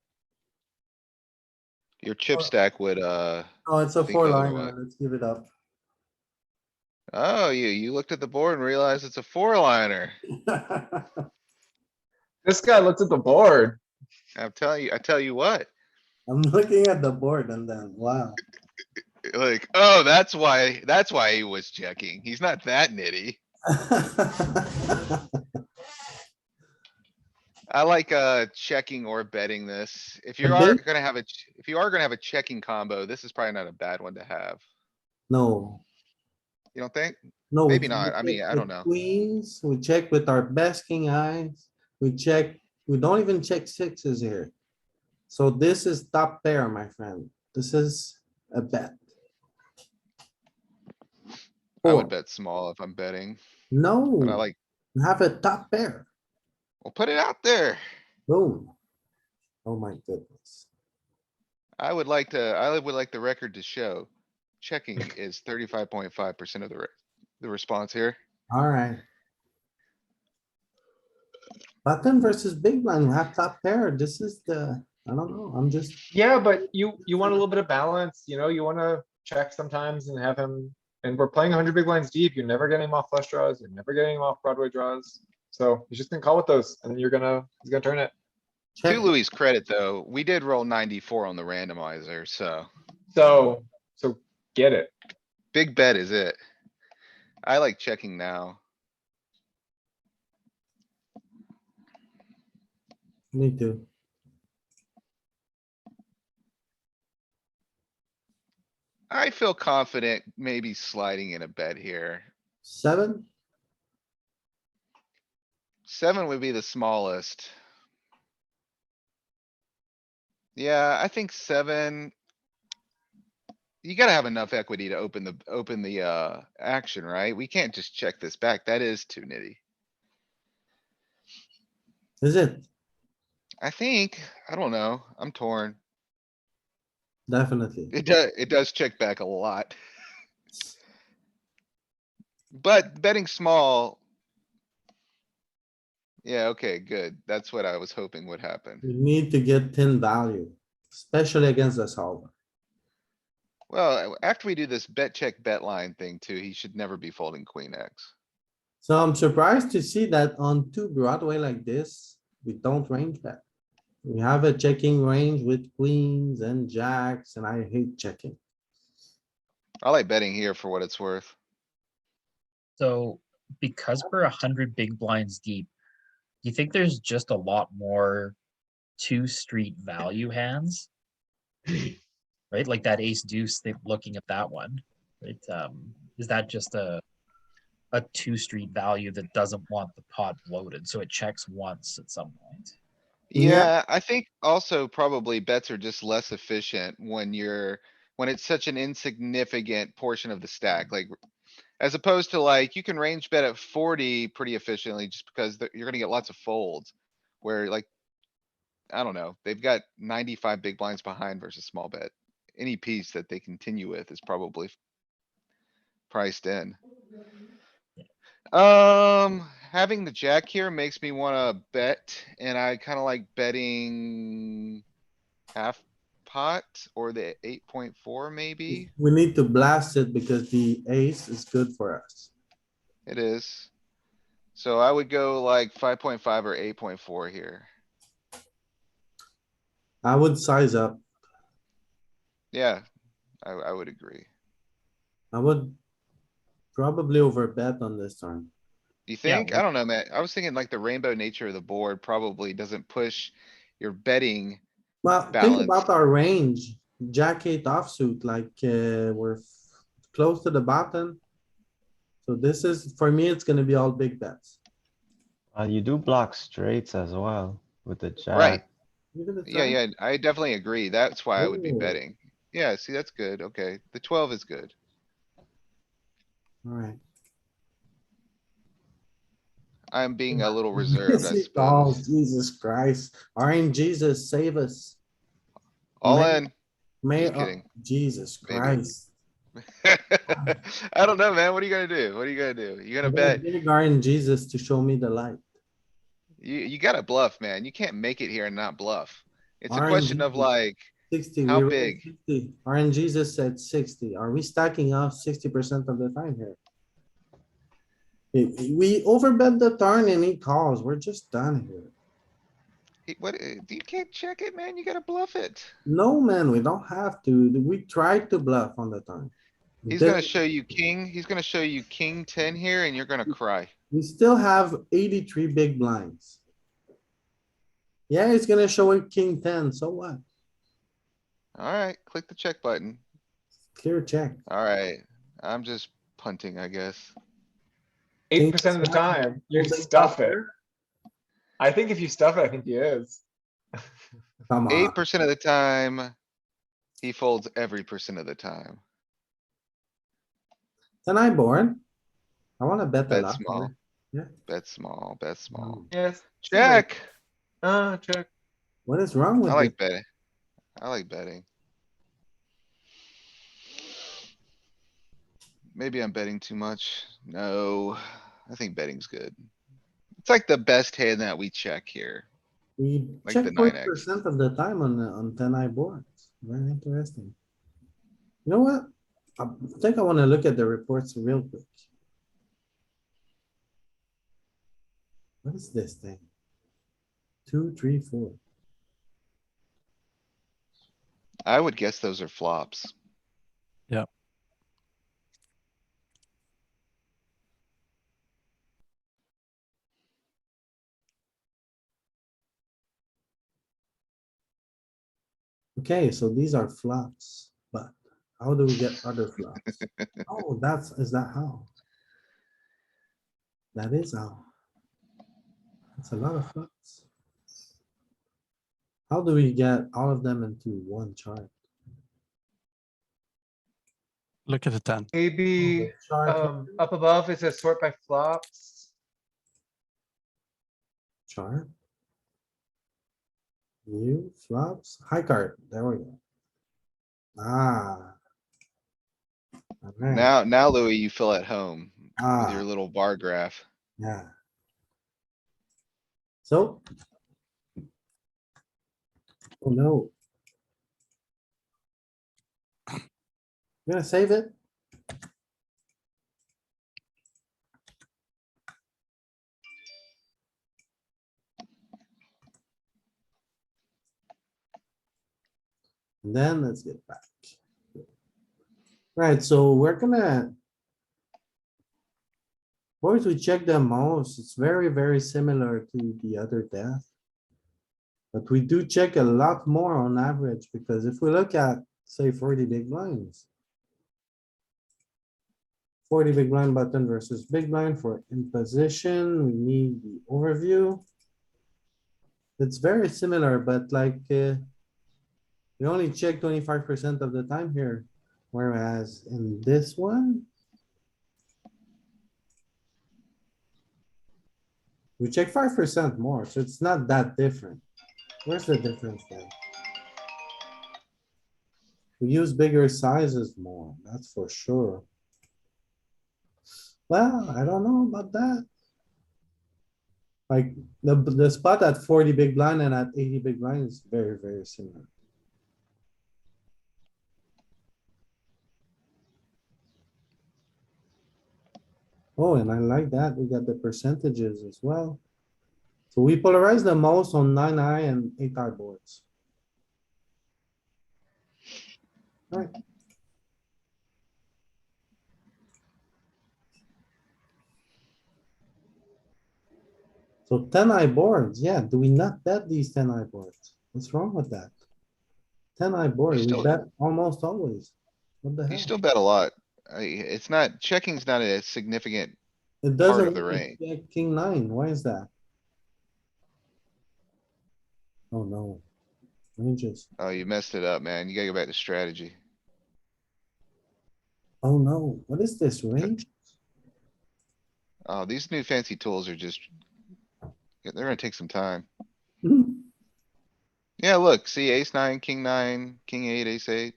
S3: Your chip stack would,
S1: Oh, it's a
S3: think
S1: four
S3: otherwise.
S1: liner. Let's give it up.
S3: Oh, you looked at the board and realized it's a four liner.
S2: This guy looks at the board.
S3: I tell you what,
S1: I'm looking at the board and then, wow.
S3: like, oh, that's why he was checking. He's not that nitty. I like, checking or betting this. If you
S1: A
S3: are
S1: bit?
S3: gonna have if you are gonna have a checking combo, this is probably not a bad one to have.
S1: No,
S3: You don't think?
S1: no, we
S3: Maybe
S1: check
S3: not. I mean, I don't
S1: with
S3: know.
S1: queens, we check with our best king eyes, we check, we don't even check sixes here. So this is top pair, my friend. This is a bet.
S3: I would
S1: Four.
S3: bet small if I'm betting, but I
S1: No,
S3: like,
S1: you have a top pair.
S3: we'll put it out there.
S1: Boom. Oh my goodness.
S3: I would like the record to show. Checking is 35.5% of the response here.
S1: Alright. Button versus big blind, we have top pair. This is the, I don't know, I'm just,
S2: Yeah, but you want a little bit of balance, you know, you wanna check sometimes and have him, and we're playing 100 big blinds deep. You're never getting him off flush draws. You're never getting him off Broadway draws. So he's just gonna call with those and he's gonna turn it.
S3: To
S1: check.
S3: Louis' credit, though, we did roll 94 on the randomizer, so
S2: So get it.
S3: big bet is it. I like checking now.
S1: Me too.
S3: I feel confident maybe sliding in a bet here.
S1: 7.
S3: 7 would be the smallest. Yeah, I think 7. You gotta have enough equity to open the, action, right? We can't just check this back. That is too nitty.
S1: Is it?
S3: I think, I don't know. I'm torn.
S1: Definitely.
S3: It does check back a lot. But betting small. Yeah, okay, good. That's what I was hoping would happen.
S1: We need to get thin value, especially against the solver.
S3: Well, after we do this bet check bet line thing too, he should never be folding queen X.
S1: So I'm surprised to see that on two Broadway like this, we don't range bet. We have a checking range with queens and jacks, and I hate checking.
S3: I like betting here for what it's worth.
S4: So because we're 100 big blinds deep, do you think there's just a lot more two street value hands? Right, like that ace deuce thing, looking at that one, right? Is that just a two street value that doesn't want the pot bloated, so it checks once at some point?
S1: Yeah.
S3: Yeah, I think also probably bets are just less efficient when it's such an insignificant portion of the stack, like. As opposed to like, you can range bet at 40 pretty efficiently just because you're gonna get lots of folds. Where like, I don't know, they've got 95 big blinds behind versus small bet. Any piece that they continue with is probably priced in. Having the jack here makes me wanna bet, and I kinda like betting half pot or the 8.4 maybe.
S1: We need to blast it because the ace is good for us.
S3: It is. So I would go like 5.5 or 8.4 here.
S1: I would size up.
S3: Yeah, I would agree.
S1: I would probably over bet on this turn.
S3: You
S4: Yeah,
S3: think? I don't know, man. I was thinking like the rainbow nature of the board probably doesn't push your betting.
S1: Well, think
S3: Balance.
S1: about our range. Jack eight offsuit, like, we're close to the bottom. So this is, for me, it's gonna be all big bets.
S5: You do block straights as well with the
S3: Right.
S5: jack.
S1: Give it a
S3: Yeah,
S1: try.
S3: yeah, I definitely agree. That's why I would be
S1: Oh.
S3: betting. Yeah, see, that's good. Okay, the 12 is good.
S1: Alright.
S3: I'm being a little reserved, I
S1: Oh,
S3: suppose.
S1: Jesus Christ. Orange Jesus, save us.
S3: All
S1: May-
S3: in.
S1: May,
S3: Just kidding.
S1: Jesus
S3: Maybe.
S1: Christ.
S3: I don't know, man. What are you gonna do? What are you gonna do? You gonna
S1: I'm gonna
S3: bet?
S1: beg Orange Jesus to show me the light.
S3: You gotta bluff, man. You can't make it here and not bluff. It's a
S1: Orange
S3: question of
S1: Jesus.
S3: like,
S1: 60,
S3: how
S1: we rolled
S3: big?
S1: 60. Orange Jesus said 60. Are we stacking off 60% of the time here? We overbet the turn and he calls. We're just done here.
S3: What, you can't check it, man. You gotta bluff it.
S1: No, man, we don't have to. We tried to bluff on the turn.
S3: He's
S1: Then
S3: gonna show you king, he's gonna show you king 10 here and you're gonna cry.
S1: we still have 83 big blinds. Yeah, it's gonna show a king 10. So what?
S3: Alright, click the check button.
S1: Clear check.
S3: Alright, I'm just punting, I guess.
S2: 8% of the time, you
S1: Holding
S2: stuff it.
S1: poker?
S2: I think if you stuff it, I think he is.
S1: Come on.
S3: 8% of the time, he folds every percent of the time.
S1: Can I board? I wanna bet a
S3: Bet
S1: lot.
S3: small.
S1: Yeah.
S3: Bet small, bet small.
S2: Yes.
S3: Check.
S2: Check.
S1: What is wrong with
S3: I
S1: this?
S3: like betting. I like betting. Maybe I'm betting too much. No, I think betting's good. It's like the best hand that we check here.
S1: We
S3: Like
S1: check
S3: the
S1: 40%
S3: 9x.
S1: of the time on 10 eye boards. Very interesting. You know what? I think I wanna look at the reports real quick. What is this thing? 2, 3, 4.
S3: I would guess those are flops.
S6: Yeah.
S1: Okay, so these are flops, but how do we get other flops? Oh, is that how? That is how. That's a lot of flops. How do we get all of them into one chart?
S6: Look at the 10.
S2: Maybe,
S1: Chart,
S2: up above, it says sort by flops.
S1: chart. New flops, high card, there we go. Ah. Alright,
S3: Now Louis, you feel at home with your
S1: ah,
S3: little bar graph.
S1: yeah. So. Oh no. You gonna save it? And then let's get back. Right, so we're gonna. Boys, we check the most. It's very, very similar to the other death. But we do check a lot more on average, because if we look at, say, 40 big blinds. 40 big blind button versus big blind for imposition, we need the overview. It's very similar, but like, we only check 25% of the time here. Whereas in this one, we check 5% more, so it's not that different. Where's the difference then? We use bigger sizes more, that's for sure. Well, I don't know about that. Like, the spot at 40 big blind and at 80 big blind is very, very similar. Oh, and I like that. We got the percentages as well. So we polarize the most on 9-eye and 8-eye boards. Right. So 10-eye boards, yeah, do we not bet these 10-eye boards? What's wrong with that? 10-eye board, we
S3: still-
S1: bet almost always. What the
S3: You
S1: hell?
S3: still bet a lot. It's not, checking's not a significant
S1: It
S3: part
S1: doesn't
S3: of the
S1: wanna
S3: range.
S1: check king nine, why is that? Oh no. Ranges,
S3: Oh, you messed it up, man. You gotta go back to strategy.
S1: oh no, what is this range?
S3: Oh, these new fancy tools are just. They're gonna take some time.
S1: Hmm,
S3: Yeah, look, see ace nine, king 8, ace 8.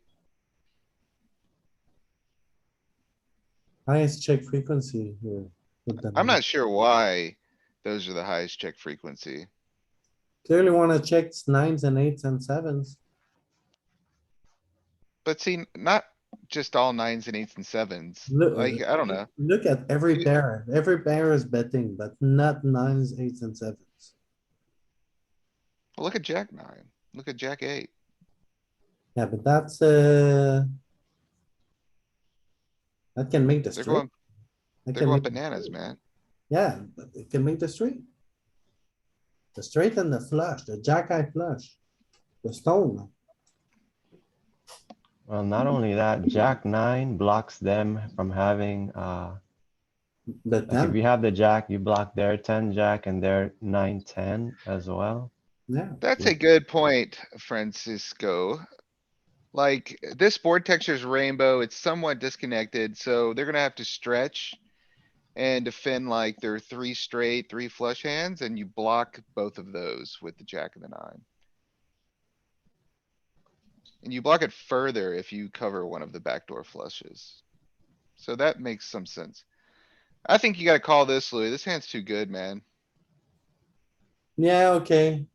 S1: Highest check frequency here. with the
S3: I'm
S1: nine.
S3: not sure why those are the highest check frequency.
S1: Clearly wanna check nines and eights and sevens.
S3: But see, not just all nines and eights and sevens.
S1: Look,
S3: Like, I don't know.
S1: look at every
S3: You-
S1: pair. Every pair is betting, but not nines, eights and sevens.
S3: Look at jack nine. Look at jack 8.
S1: Yeah, but that's, that can make the
S3: They're
S1: straight.
S3: going,
S1: That
S3: they're
S1: can
S3: going
S1: make the
S3: bananas,
S1: straight.
S3: man.
S1: Yeah, but it can make the straight. The straight and the flush, the jack eye flush, the stone.
S5: Well, not only that, Jack 9 blocks them from having,
S1: The
S5: like if
S1: ten,
S5: you have the Jack, you block their 10 Jack and their 9-10 as well.
S1: yeah.
S3: That's a good point, Francisco. Like, this board texture is rainbow. It's somewhat disconnected, so they're gonna have to stretch. And defend like their 3 straight, 3 flush hands, and you block both of those with the jack and the 9. And you block it further if you cover one of the backdoor flushes. So that makes some sense. I think you gotta call this, Louis. This hand's too good, man.
S1: Yeah, okay.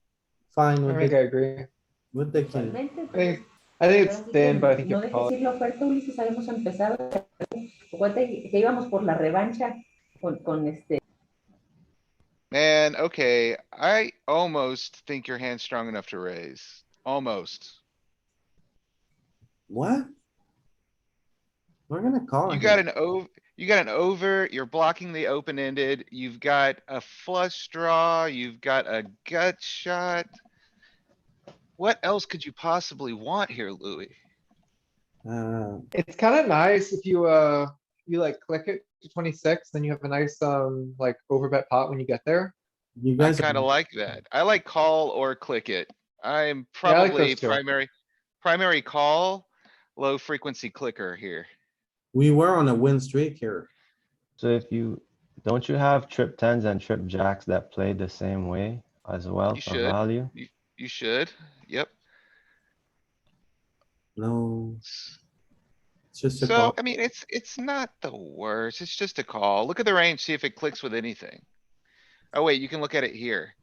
S1: Fine
S2: I
S1: with
S2: think I
S1: the,
S2: agree.
S1: with the king.
S2: I think it's thin, but I think you have to call it.
S8: decir la oferta, Ulises, habíamos empezado. Acuérdate que íbamos por la revancha con este.
S3: Man, okay, I almost think your hand's strong enough to raise. Almost.
S1: What? We're gonna call
S3: You
S1: here.
S3: got an over, you're blocking the open-ended, you've got a flush draw, you've got a gut shot. What else could you possibly want here, Louis?
S2: It's kinda nice if you, you like click it to 26, then you have a nice, like overbet pot when you get there.
S1: You
S3: I
S1: guys,
S3: kinda like that. I like call or click it. I'm
S2: Yeah, I like
S3: probably
S2: those two.
S3: primary call, low frequency clicker here.
S1: we were on a win streak here.
S5: So if you, don't you have trip 10s and trip jacks that play the same way as well
S3: You
S5: for
S3: should.
S5: value?
S3: You should, yep.
S1: No, it's just a
S3: So,
S1: call.
S3: I mean, it's not the worst. It's just a call. Look at the range, see if it clicks with anything. Oh wait, you can look at it here.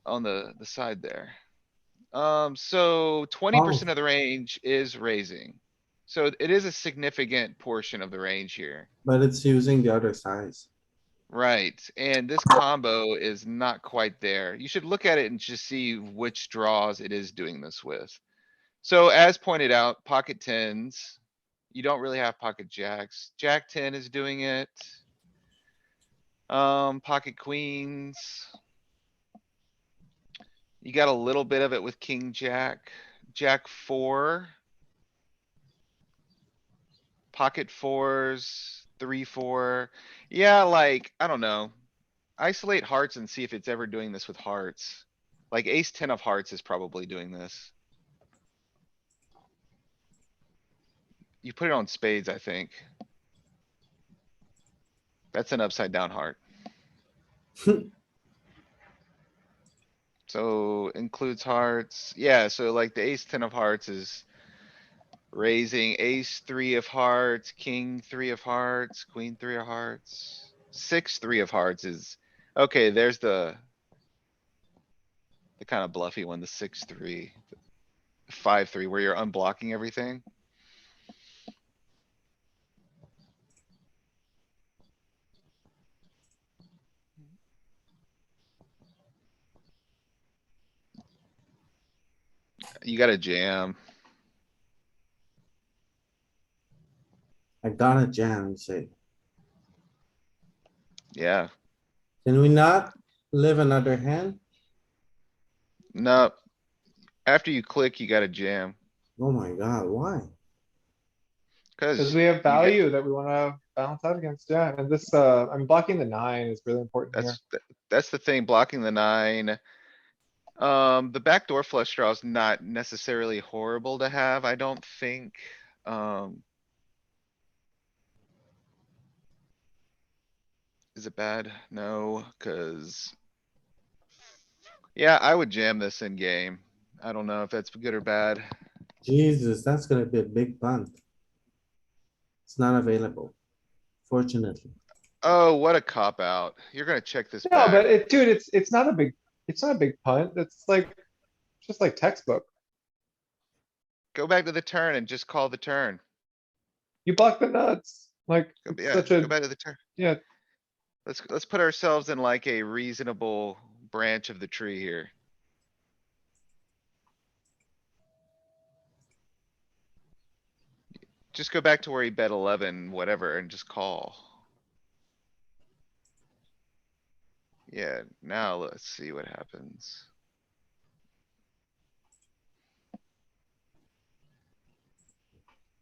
S3: On the side there. So 20% of the range is raising. So it is a significant portion of the range here.
S1: But it's using the other size.
S3: Right, and this combo is not quite there. You should look at it and just see which draws it is doing this with. So as pointed out, pocket tens. You don't really have pocket jacks. Jack 10 is doing it. Pocket queens. You got a little bit of it with king, jack, jack four. Pocket fours, 3-4. Yeah, like, I don't know. Isolate hearts and see if it's ever doing this with hearts. Like ace 10 of hearts is probably doing this. You put it on spades, I think. That's an upside down heart. So includes hearts. Yeah, so like the ace 10 of hearts is raising ace 3 of hearts, king 3 of hearts, queen 3 of hearts. 6 3 of hearts is, okay, there's the kind of bluffy one, the 6-3, 5-3, where you're unblocking everything. You got a jam.
S1: I got a jam, say.
S3: Yeah,
S1: Can we not live another hand?
S3: no. After you click, you got a jam.
S1: Oh my god, why?
S2: Cause
S3: Cuz
S2: we have
S3: you got,
S2: value that we wanna balance out against, yeah, and this, I'm blocking the 9 is really important here.
S3: that's the thing, blocking the 9. The backdoor flush draw is not necessarily horrible to have, I don't think. Is it bad? No, cuz. Yeah, I would jam this in game. I don't know if that's good or bad.
S1: Jesus, that's gonna be a big punt. It's not available, fortunately.
S3: Oh, what a cop out. You're gonna check this
S2: No, but
S3: back.
S2: dude, it's not a big, it's not a big punt. It's like, just like textbook.
S3: Go back to the turn and just call the turn.
S2: You block the nuts. Like, it's
S3: Yeah,
S2: such
S3: go
S2: a,
S3: back to the turn.
S2: yeah,
S3: Let's put ourselves in like a reasonable branch of the tree here. Just go back to where he bet 11, whatever, and just call. Yeah, now let's see what happens.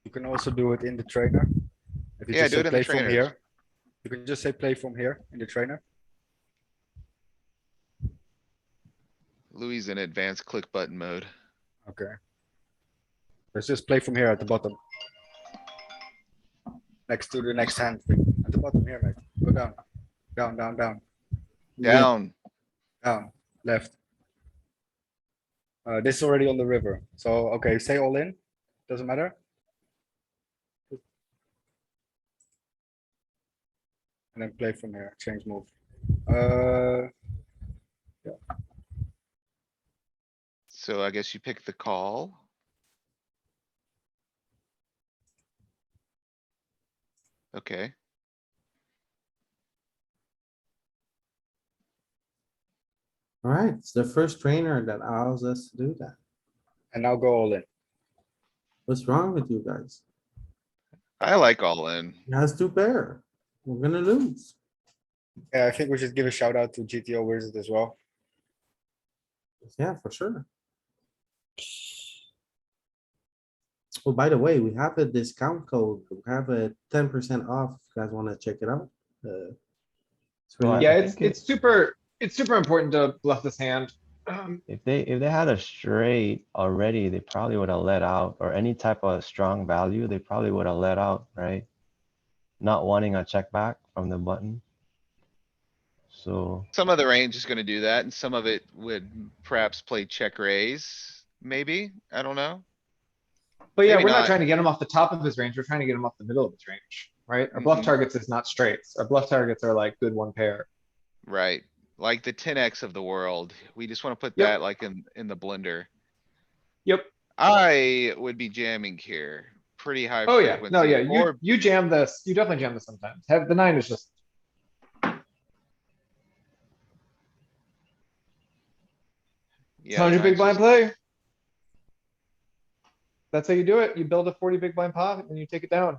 S9: You can also do it in the trainer. If you
S3: Yeah,
S9: just
S3: do
S9: say
S3: it in the
S9: play from
S3: trainers.
S9: here, you can just say play from here in the trainer.
S3: Louis is in advanced click button mode.
S9: Okay. Let's just play from here at the bottom. Next to the next hand thing. At the bottom here, mate. Go down. Down, down, down,
S3: Down.
S9: down, left. This is already on the river. So, okay, say all in. Doesn't matter. And then play from here. Change move.
S3: So I guess you pick the call. Okay,
S1: Alright, it's the first trainer that allows us to do that.
S9: And now go all in.
S1: What's wrong with you guys?
S3: I like all in.
S1: He has two pair. We're gonna lose.
S9: Yeah, I think we should give a shout out to GTO Wizard as well.
S1: Yeah, for sure. Oh, by the way, we have a discount code. We have a 10% off. If you guys wanna check it out. It's
S5: So
S1: really-
S5: I
S2: yeah,
S5: think
S2: it's super important to bluff this hand.
S5: if they had a straight already, they probably would have let out, or any type of strong value, they probably would have let out, right? Not wanting a check back from the button. So
S3: Some of the range is gonna do that and some of it would perhaps play check raise, maybe, I don't know.
S2: But yeah,
S3: Maybe
S2: we're not
S3: not.
S2: trying to get him off the top of his range. We're trying to get him off the middle of his range, right? Our bluff
S3: Mhm.
S2: targets is not straights. Our bluff targets are like good one pair.
S3: Right, like the 10x of the world. We just wanna put
S2: Yep.
S3: that like in the blender.
S2: Yep.
S3: I would be jamming here, pretty high
S2: Oh yeah,
S3: frequency.
S2: no, yeah,
S3: Or
S2: you jam this. You definitely jam this sometimes. Have the 9 is just, it's
S3: yeah, the
S2: 100 big
S3: nine's
S2: blind
S3: just-
S2: play. That's how you do it. You build a 40 big blind pot and you take it down,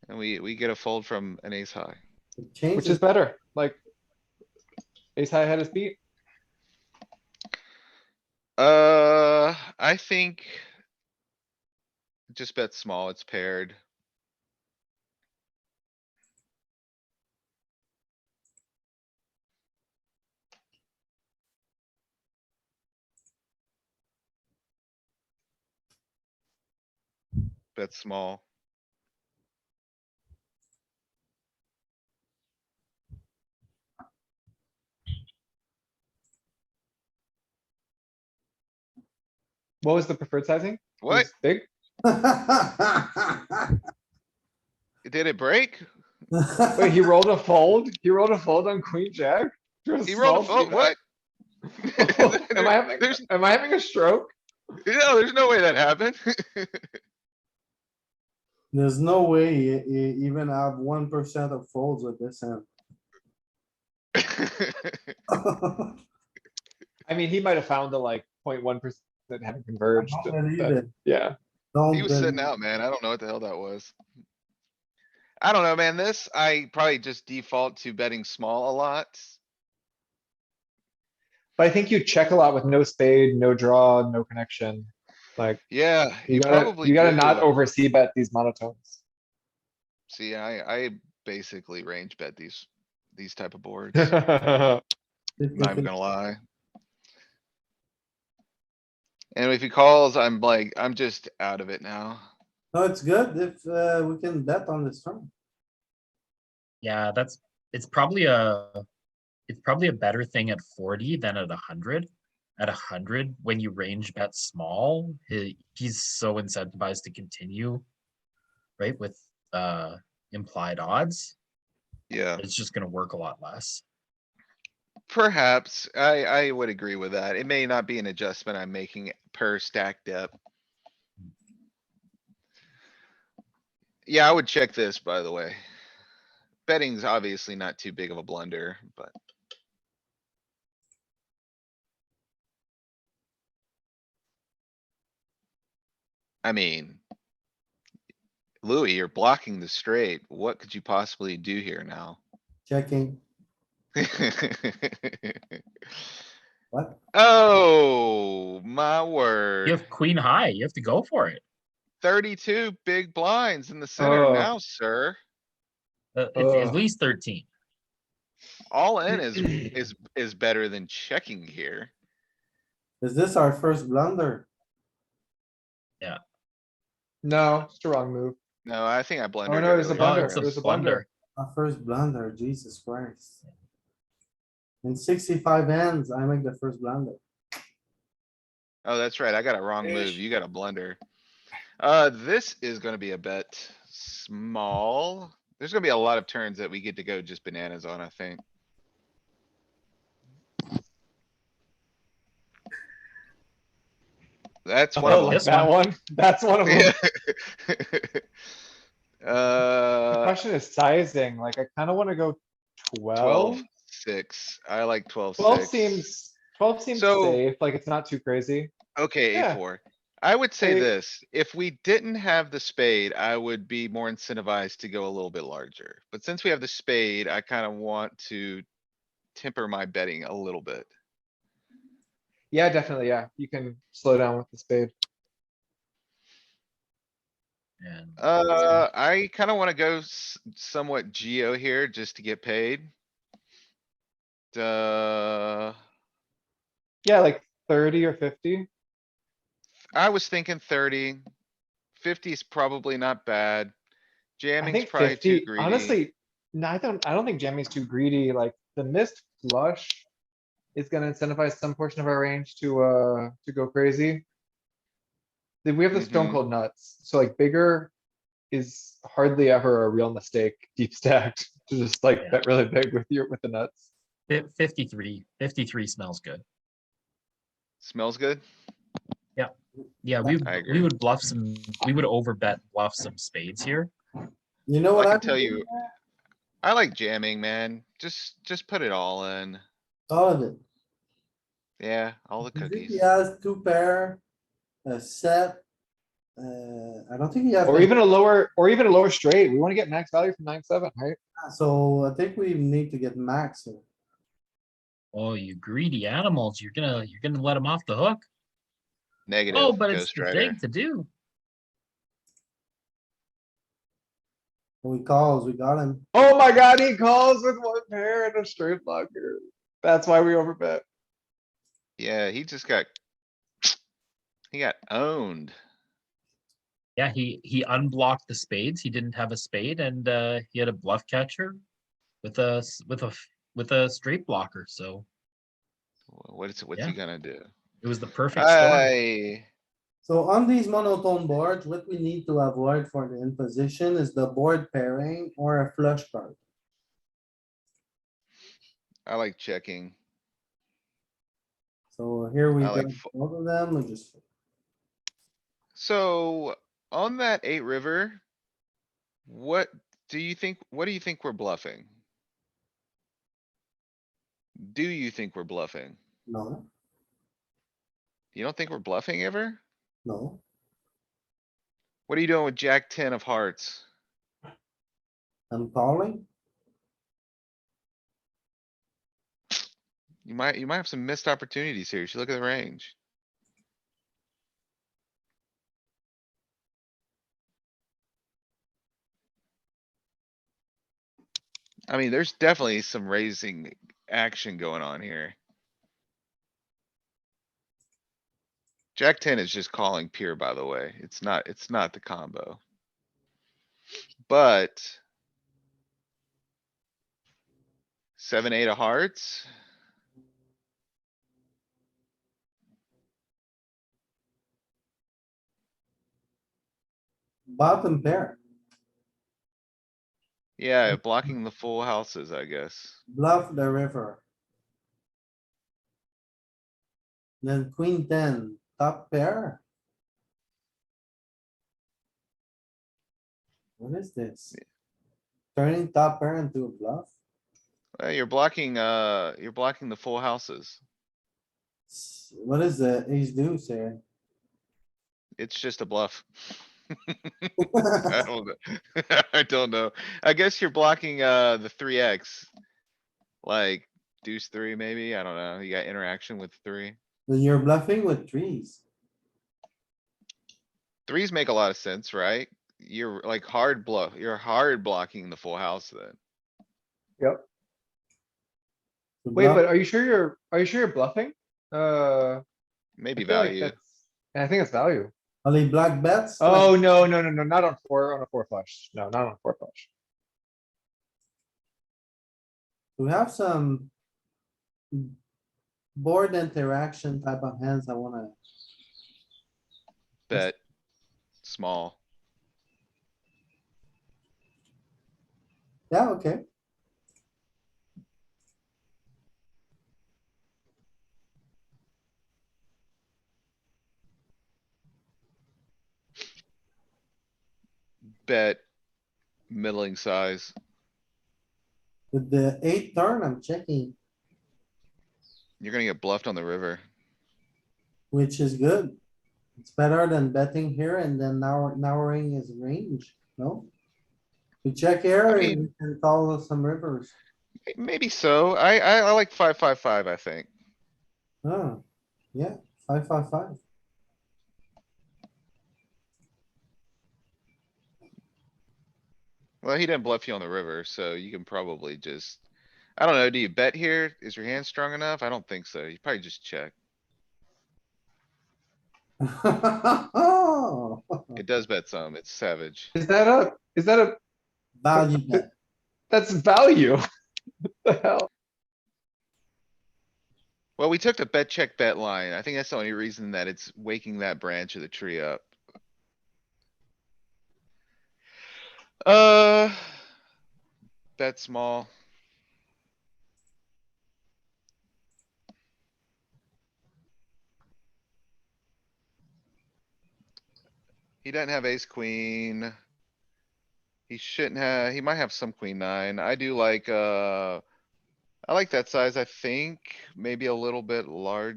S3: And we get a fold from an ace high.
S1: It
S2: which
S1: changes.
S2: is better. Like, Ace high had his beat.
S3: I think. Just bet small, it's paired. Bet small.
S2: What was the preferred sizing? It
S3: What?
S2: was big?
S3: Did it break?
S2: Wait, he rolled a fold? He rolled a fold on queen jack? To a
S3: He rolled a
S2: small
S3: fold, what?
S2: c-bet? Am I having a stroke?
S3: No, there's no way that happened.
S1: There's no way you even have 1% of folds with this hand.
S2: I mean, he might have found the like 0.1% that hadn't converged.
S1: Don't believe
S2: but
S1: it.
S2: Yeah,
S1: Don't
S3: He was sitting
S1: believe-
S3: out, man. I don't know what the hell that was. I don't know, man. This, I probably just default to betting small a lot.
S2: but I think you check a lot with no spade, no draw, no connection. Like,
S3: Yeah,
S2: you
S3: you
S2: gotta,
S3: probably
S2: you gotta
S3: do.
S2: not over c-bet these monotones.
S3: See, I basically range bet these type of boards.
S2: Yeah,
S3: Not even gonna lie. And if he calls, I'm like, I'm just out of it now.
S1: No, it's good if we can bet on this turn.
S4: Yeah, it's probably a better thing at 40 than at 100. At 100, when you range bet small, he's so incentivized to continue, right? With implied odds,
S3: Yeah,
S4: it's just gonna work a lot less.
S3: perhaps. I would agree with that. It may not be an adjustment I'm making per stack depth. Yeah, I would check this, by the way. Betting's obviously not too big of a blunder, but. I mean. Louis, you're blocking the straight. What could you possibly do here now?
S1: Checking. What?
S3: Oh, my
S4: You
S3: word.
S4: have queen high, you have to go for it.
S3: 32 big blinds in the center
S2: Oh.
S3: now, sir.
S4: It's at
S2: Ugh.
S4: least 13.
S3: All in is better than checking here.
S1: Is this our first blunder?
S2: No, it's the wrong move.
S3: No, I think I blundered
S2: no, it was a
S3: earlier.
S2: blunder.
S4: No, it's
S2: It
S4: a
S2: was a
S4: blunder.
S1: Our first blunder, Jesus Christ. In 65 hands, I make the first blunder.
S3: Oh, that's right. I got a wrong move. You got a blunder. This is gonna be a bet small. There's gonna be a lot of turns that we get to go just bananas on, I think. That's one
S2: Oh,
S3: of
S2: like
S4: This
S2: that
S4: one.
S2: one? That's one of them.
S3: them.
S2: The question is sizing, like I kinda wanna go 12.
S3: 12-6. I like 12-6.
S2: 12 seems
S3: So-
S2: safe, like it's not too crazy.
S3: Okay,
S2: Yeah.
S3: A4. I would say
S2: Hey.
S3: this, if we didn't have the spade, I would be more incentivized to go a little bit larger. But since we have the spade, I kinda want to temper my betting a little bit.
S2: Yeah, definitely, yeah. You can slow down with the spade.
S4: And
S3: I kinda wanna go somewhat geo here just to get paid.
S2: Yeah, like 30 or 50.
S3: I was thinking 30. 50 is probably not bad.
S2: I
S3: Jamming's
S2: think
S3: probably too
S2: 50,
S3: greedy.
S2: honestly, no, I don't think jamming's too greedy, like the missed flush is gonna incentivize some portion of our range to go crazy. Then we have the stone
S3: Mhm.
S2: cold nuts, so like bigger is hardly ever a real mistake, deep stacked, to just like
S4: Yeah.
S2: bet really big with the nuts.
S4: 53 smells good.
S3: Smells good.
S4: Yeah,
S3: I agree.
S4: we would bluff we would overbet bluff some spades here.
S1: You know what?
S3: I
S1: I
S3: can tell you, I like jamming, man. Just put it all in.
S1: All of it.
S3: Yeah, all the
S1: I think
S3: cookies.
S1: he has two pair, a set. I don't think he has.
S2: Or
S1: the-
S2: even a lower straight. We wanna get max value from 9-7, right?
S1: So I think we need to get max here.
S4: Oh, you greedy animals, you're gonna let him off the hook? Oh,
S3: Negative,
S4: but it's
S3: Ghost
S4: the
S3: Rider.
S4: thing to do.
S1: We calls, we got him.
S2: Oh my god, he calls with one pair and a straight blocker. That's why we overbet.
S3: Yeah, he just got. He got owned.
S4: Yeah, he unblocked the spades. He didn't have a spade and he had a bluff catcher with a straight blocker. So
S3: What's
S4: Yeah.
S3: he gonna do?
S4: it was the perfect storm.
S1: So on these monotone boards, what we need to avoid for the imposition is the board pairing or a flush card.
S3: I like checking.
S1: So here we
S3: I
S1: go,
S3: like
S1: both of them, we just,
S3: So on that 8 river. What do you think we're bluffing? Do you think we're bluffing?
S1: no,
S3: You don't think we're bluffing ever?
S1: no.
S3: What are you doing with Jack 10 of hearts?
S1: I'm calling.
S3: You might have some missed opportunities here. You should look at the range. I mean, there's definitely some raising action going on here. Jack 10 is just calling pure, by the way. It's not the combo. But. 7, 8 of hearts.
S1: Bottom pair,
S3: Yeah, blocking the full houses, I guess.
S1: bluff the river. Then queen ten, top pair. What is this? Turning top pair into a bluff?
S3: You're blocking the full houses.
S1: What is the ace deuce here?
S3: It's just a bluff. I don't know. I don't know. I guess you're blocking, the 3x. Like deuce 3 maybe, I don't know. You got interaction with 3.
S1: Then you're bluffing with trees.
S3: 3s make a lot of sense, right? You're like hard bluff, you're hard blocking the full house then.
S2: Yep.
S1: To
S2: Wait,
S1: bluff-
S2: but are you sure you're bluffing? I
S3: Maybe
S2: feel like
S3: value.
S2: I think it's value.
S1: Only black bets?
S2: Oh, no, not on a 4 flush. No, not on a 4 flush.
S1: We have some board interaction type of hands I wanna,
S3: Bet. Small.
S1: yeah, okay.
S3: Bet. Middling size.
S1: With the 8 turn, I'm checking,
S3: You're gonna get bluffed on the river.
S1: which is good. It's better than betting here and then narrowing his range, no? We check here
S3: I
S1: and
S3: mean-
S1: we can call some rivers.
S3: Maybe so. I like 5, 5, 5, I think.
S1: Oh, yeah, 5.
S3: Well, he didn't bluff you on the river, so you can probably just. I don't know, do you bet here? Is your hand strong enough? I don't think so. You probably just check.
S1: Oh,
S3: It does bet some. It's savage.
S2: Is that a,
S1: value bet.
S2: that's value? What the hell?
S3: Well, we took the bet check bet line. I think that's the only reason that it's waking that branch of the tree up. Uh. Bet small. He doesn't have ace queen. He shouldn't have, he might have some queen 9. I do like, I like that size, I think, maybe a little bit large.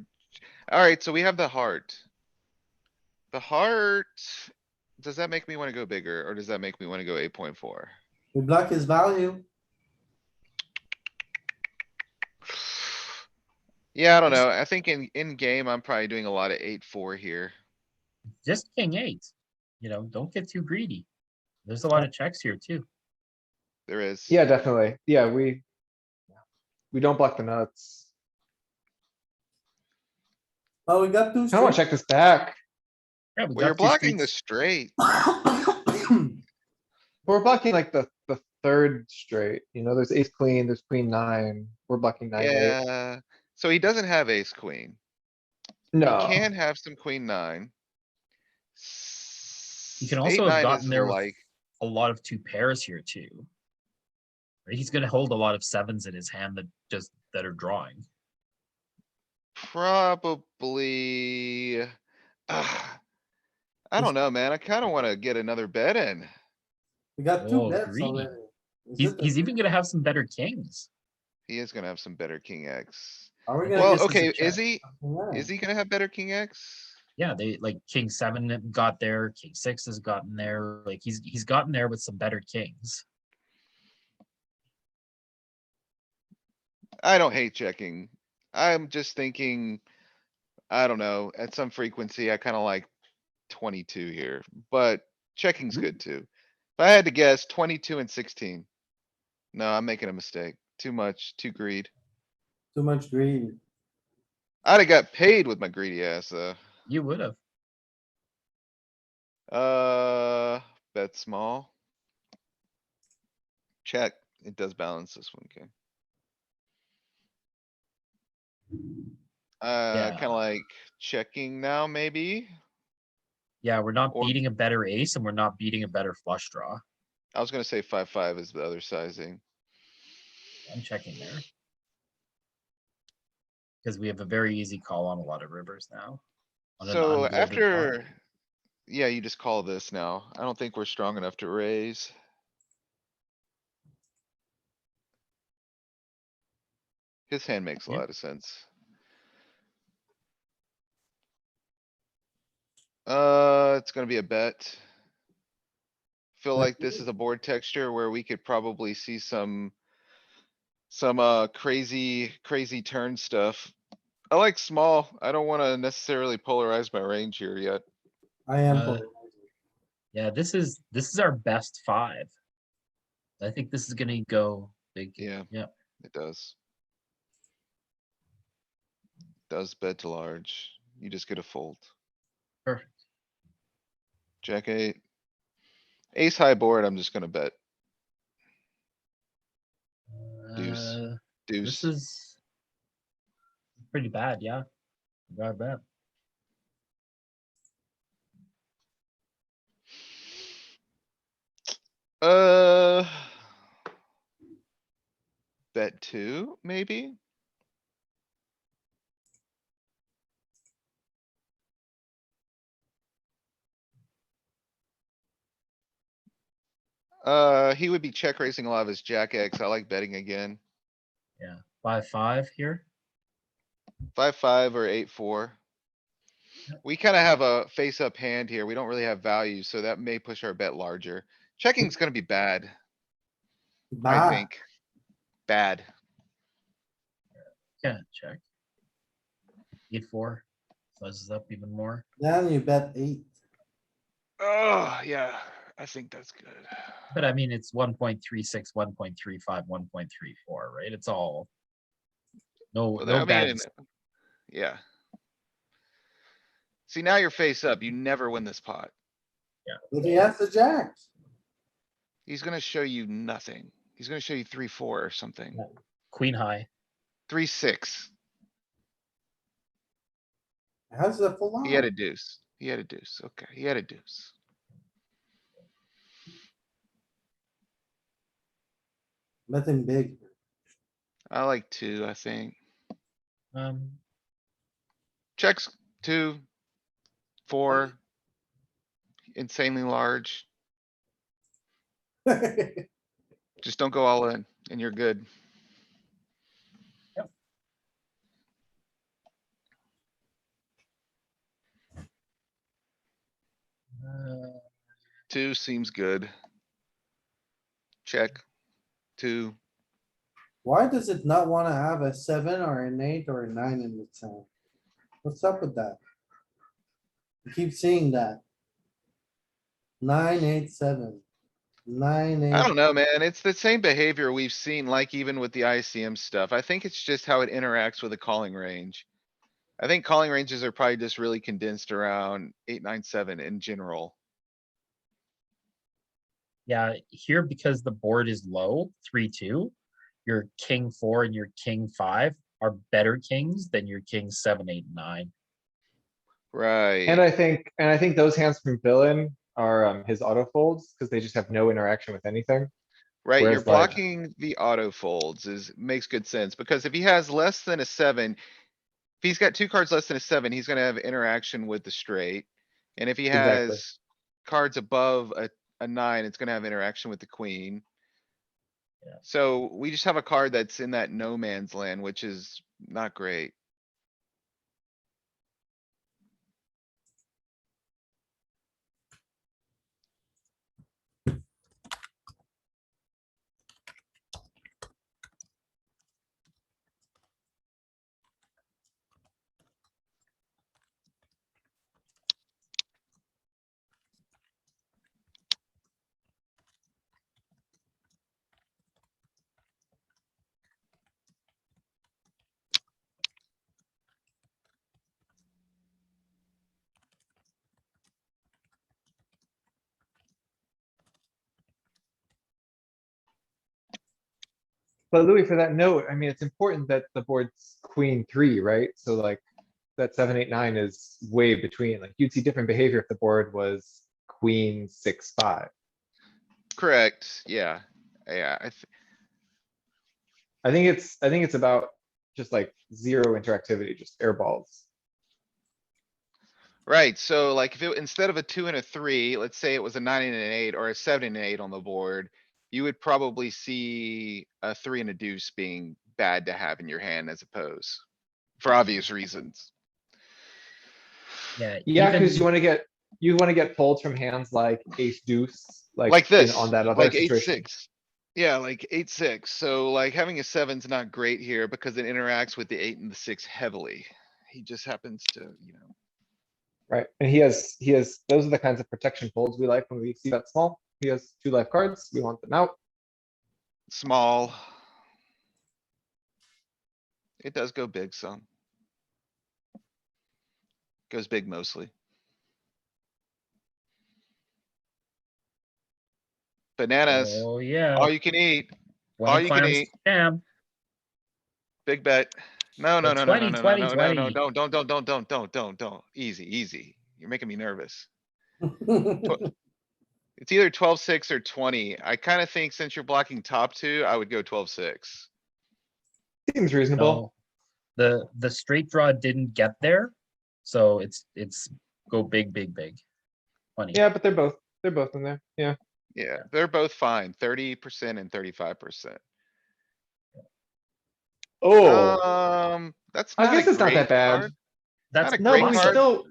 S3: Alright, so we have the heart. The heart, does that make me wanna go bigger, or does that make me wanna go 8.4?
S1: We block his value.
S3: Yeah, I don't know. I think in game, I'm probably doing a lot of 8-4 here.
S4: Just king eight. You know, don't get too greedy. There's a lot of checks here too.
S3: There is.
S2: Yeah, definitely. Yeah, we don't block the nuts.
S1: Oh, we got two
S2: I wanna
S1: straight.
S2: check this back.
S4: Yeah, we
S3: Well, you're
S4: got two
S3: blocking the
S4: streets.
S3: straight.
S2: We're blocking like the third straight, you know, there's ace queen, there's queen nine. We're blocking 9-8.
S3: Yeah, so he doesn't have ace queen. He
S2: No,
S3: can have some queen nine.
S4: You can
S3: Eight,
S4: also have
S3: nine
S4: gotten
S3: is
S4: there with
S3: like,
S4: a lot of two pairs here too. Right? He's gonna hold a lot of sevens in his hand that are drawing.
S3: probably. I don't know, man. I kinda wanna get another bet in.
S1: We got two
S4: Oh,
S1: bets
S4: greedy.
S1: already. Is
S4: He's
S1: it
S4: he's
S1: the-
S4: even gonna have some better kings.
S3: He is gonna have some better king X.
S1: Are we
S4: I
S1: gonna
S3: Well,
S1: get?
S4: this is a
S3: okay, is
S4: check.
S3: he? Is he gonna have better king X?
S4: Yeah, they like king seven got there, king six has gotten there. Like he's gotten there with some better kings.
S3: I don't hate checking. I'm just thinking, I don't know, at some frequency, I kinda like 22 here, but checking's good too. If I had to guess, 22 and 16. No, I'm making a mistake. Too much, too greed.
S1: Too much greed.
S3: I'd have got paid with my greedy ass, though.
S4: You would have.
S3: Bet small. Check. It does balance this one, okay. Kinda
S4: Yeah.
S3: like checking now, maybe?
S4: Yeah, we're not
S3: Or-
S4: beating a better ace and we're not beating a better flush draw.
S3: I was gonna say 5-5 is the other sizing.
S4: I'm checking there. Because we have a very easy call on a lot of rivers now. On an
S3: So
S4: unbolden pot.
S3: after, yeah, you just call this now. I don't think we're strong enough to raise. His hand makes a
S4: Yeah.
S3: lot of sense. It's gonna be a bet. Feel like this is a board texture where we could probably see some crazy turn stuff. I like small. I don't wanna necessarily polarize my range here yet.
S1: I am.
S4: Uh,
S1: polarizing.
S4: Yeah, this is our best five. I think this is gonna go big.
S3: Yeah.
S4: Yeah.
S3: It does. Does bet to large. You just get a fold.
S4: Perfect.
S3: Jack eight. Ace high board, I'm just gonna bet. Deuce.
S4: This
S3: Deuce.
S4: is pretty bad, yeah. Got bet.
S3: Uh. Bet two, maybe? He would be check raising a lot of his jack X. I like betting again.
S4: Yeah. 5-5 here.
S3: 5-5 or 8-4.
S4: Yep.
S3: We kinda have a face up hand here. We don't really have value, so that may push our bet larger. Checking's gonna be bad, I
S1: Bad.
S3: think. Bad.
S4: Yeah, check. 8-4. Fuzzes up even more.
S1: Then you bet 8.
S3: Oh, yeah, I think that's good.
S4: But I mean, it's 1.36, 1.35, 1.34, right? It's all no
S3: Well,
S4: no
S3: I
S4: bad.
S3: mean, yeah. See, now you're face up. You never win this pot.
S1: But he has the jacks.
S3: He's gonna show you nothing. He's gonna show you 3-4 or something.
S4: Queen high.
S3: 3-6.
S1: Has the full
S3: He had
S1: on.
S3: a deuce. He had a deuce. Okay, he had a deuce.
S1: Betting big.
S3: I like 2, I think.
S4: Um,
S3: Checks 2. 4. Insanely large. Just don't go all in and you're good.
S4: uh,
S3: 2 seems good. Check. 2.
S1: Why does it not wanna have a 7 or an 8 or a 9 in its hand? What's up with that? I keep seeing that. 9, 8, 7. 9,
S3: I
S1: 8.
S3: don't know, man. It's the same behavior we've seen, like even with the ICM stuff. I think it's just how it interacts with the calling range. I think calling ranges are probably just really condensed around 8, 9, 7 in general.
S4: Yeah, here because the board is low, 3-2, your king 4 and your king 5 are better kings than your king 7, 8, 9.
S3: Right.
S2: And I think those hands from villain are his auto folds, because they just have no interaction with anything.
S3: Right, you're
S2: Whereas like,
S3: blocking the auto folds makes good sense, because if he has less than a 7. If he's got 2 cards less than a 7, he's gonna have interaction with the straight. And if he
S2: exactly.
S3: has cards above a 9, it's gonna have interaction with the queen.
S4: Yeah.
S3: So we just have a card that's in that no man's land, which is not great.
S2: But Louis, for that note, I mean, it's important that the board's queen 3, right? So like, that 7, 8, 9 is way between, like, you'd see different behavior if the board was queen 6, 5.
S3: Correct, yeah. Yeah,
S2: I think it's about just like zero interactivity, just air balls.
S3: right, so like if it, instead of a 2 and a 3, let's say it was a 9 and an 8 or a 7 and an 8 on the board. You would probably see a 3 and a deuce being bad to have in your hand as opposed. For obvious reasons.
S4: Yeah,
S2: Yeah,
S4: even
S2: because you wanna get folds from hands like ace deuce,
S3: Like
S2: like
S3: this,
S2: on that other
S3: like 8,
S2: situation.
S3: 6. Yeah, like 8, 6. So like having a 7's not great here because it interacts with the 8 and the 6 heavily. He just happens to, you know.
S2: Right, and those are the kinds of protection folds we like when we see that small. He has 2 life cards, we want them out.
S3: Small. It does go big some. Goes big mostly. Bananas,
S4: oh yeah,
S3: all you can eat, all
S4: 20
S3: you can
S4: clowns
S3: eat,
S4: jam.
S3: big bet. No, no,
S4: Well,
S3: no, no, no,
S4: 20,
S3: no, no,
S4: 20,
S3: no, no,
S4: 20.
S3: no, don't. Easy, easy. You're making me nervous. It's either 12, 6 or 20. I kinda think since you're blocking top 2, I would go 12, 6.
S2: Seems reasonable.
S4: No, the straight draw didn't get there, so it's go big, big, big. 20.
S2: Yeah, but they're both in there, yeah.
S3: Yeah, they're both fine, 30% and 35%.
S2: Oh,
S3: That's
S2: I
S3: not a
S2: guess it's not that
S3: great
S2: bad.
S3: card.
S4: That's
S3: Not a
S2: No, but
S3: great
S2: we
S4: awesome.
S3: card.
S2: still,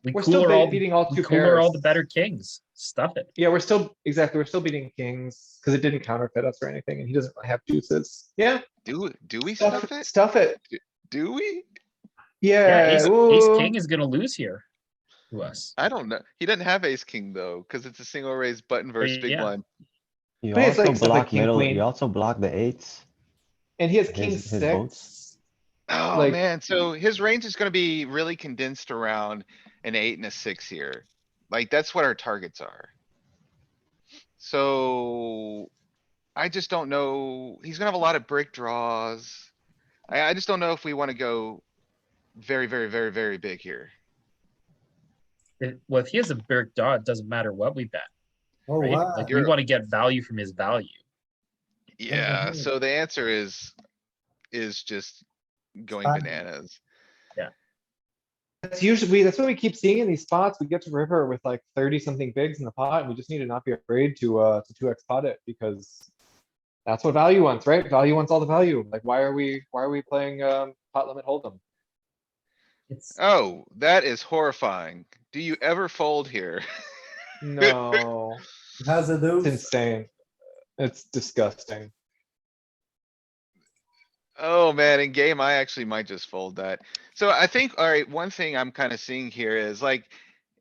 S4: We
S2: we're still beating all
S4: we
S2: 2
S4: cooler all the
S2: pairs.
S4: better kings. Stuff it.
S2: Yeah, we're still, exactly, we're still beating kings, because it didn't counterfeit us or anything, and he doesn't really have deuces. Yeah,
S3: Do we
S2: stuff,
S3: stuff it?
S2: stuff it.
S3: Do we?
S4: Yeah,
S2: Yeah,
S4: ace
S2: ooh.
S4: king is gonna lose here to us.
S3: I don't know. He doesn't have ace king though, cuz it's a single raise button versus big
S4: Yeah.
S3: blind.
S5: You
S2: But it's
S5: also
S2: like stuff like
S5: block
S2: king,
S5: middle, you
S2: queen,
S5: also block the eights,
S2: and he has king
S5: his votes.
S2: 6.
S3: Oh,
S2: Like,
S3: man, so his range is gonna be really condensed around an 8 and a 6 here. Like, that's what our targets are. So. I just don't know. He's gonna have a lot of brick draws. I just don't know if we wanna go very, very, very, very big here.
S4: Well, if he has a big draw, it doesn't matter what we bet,
S1: Oh,
S4: right?
S1: wow.
S4: Like we
S3: You're,
S4: want to get value from his value.
S3: yeah, so the answer is just going
S1: Fine.
S3: bananas.
S2: that's usually, that's what we keep seeing in these spots. We get to river with like 30 something bigs in the pot, and we just need to not be afraid to 2x pot it, because that's what value wants, right? Value wants all the value. Like, why are we playing, pot limit hold'em?
S4: It's
S3: Oh, that is horrifying. Do you ever fold here?
S2: No,
S1: Has a
S2: it's
S1: deuce.
S2: insane. It's disgusting.
S3: Oh, man, in game, I actually might just fold that. So I think, alright, one thing I'm kinda seeing here is like,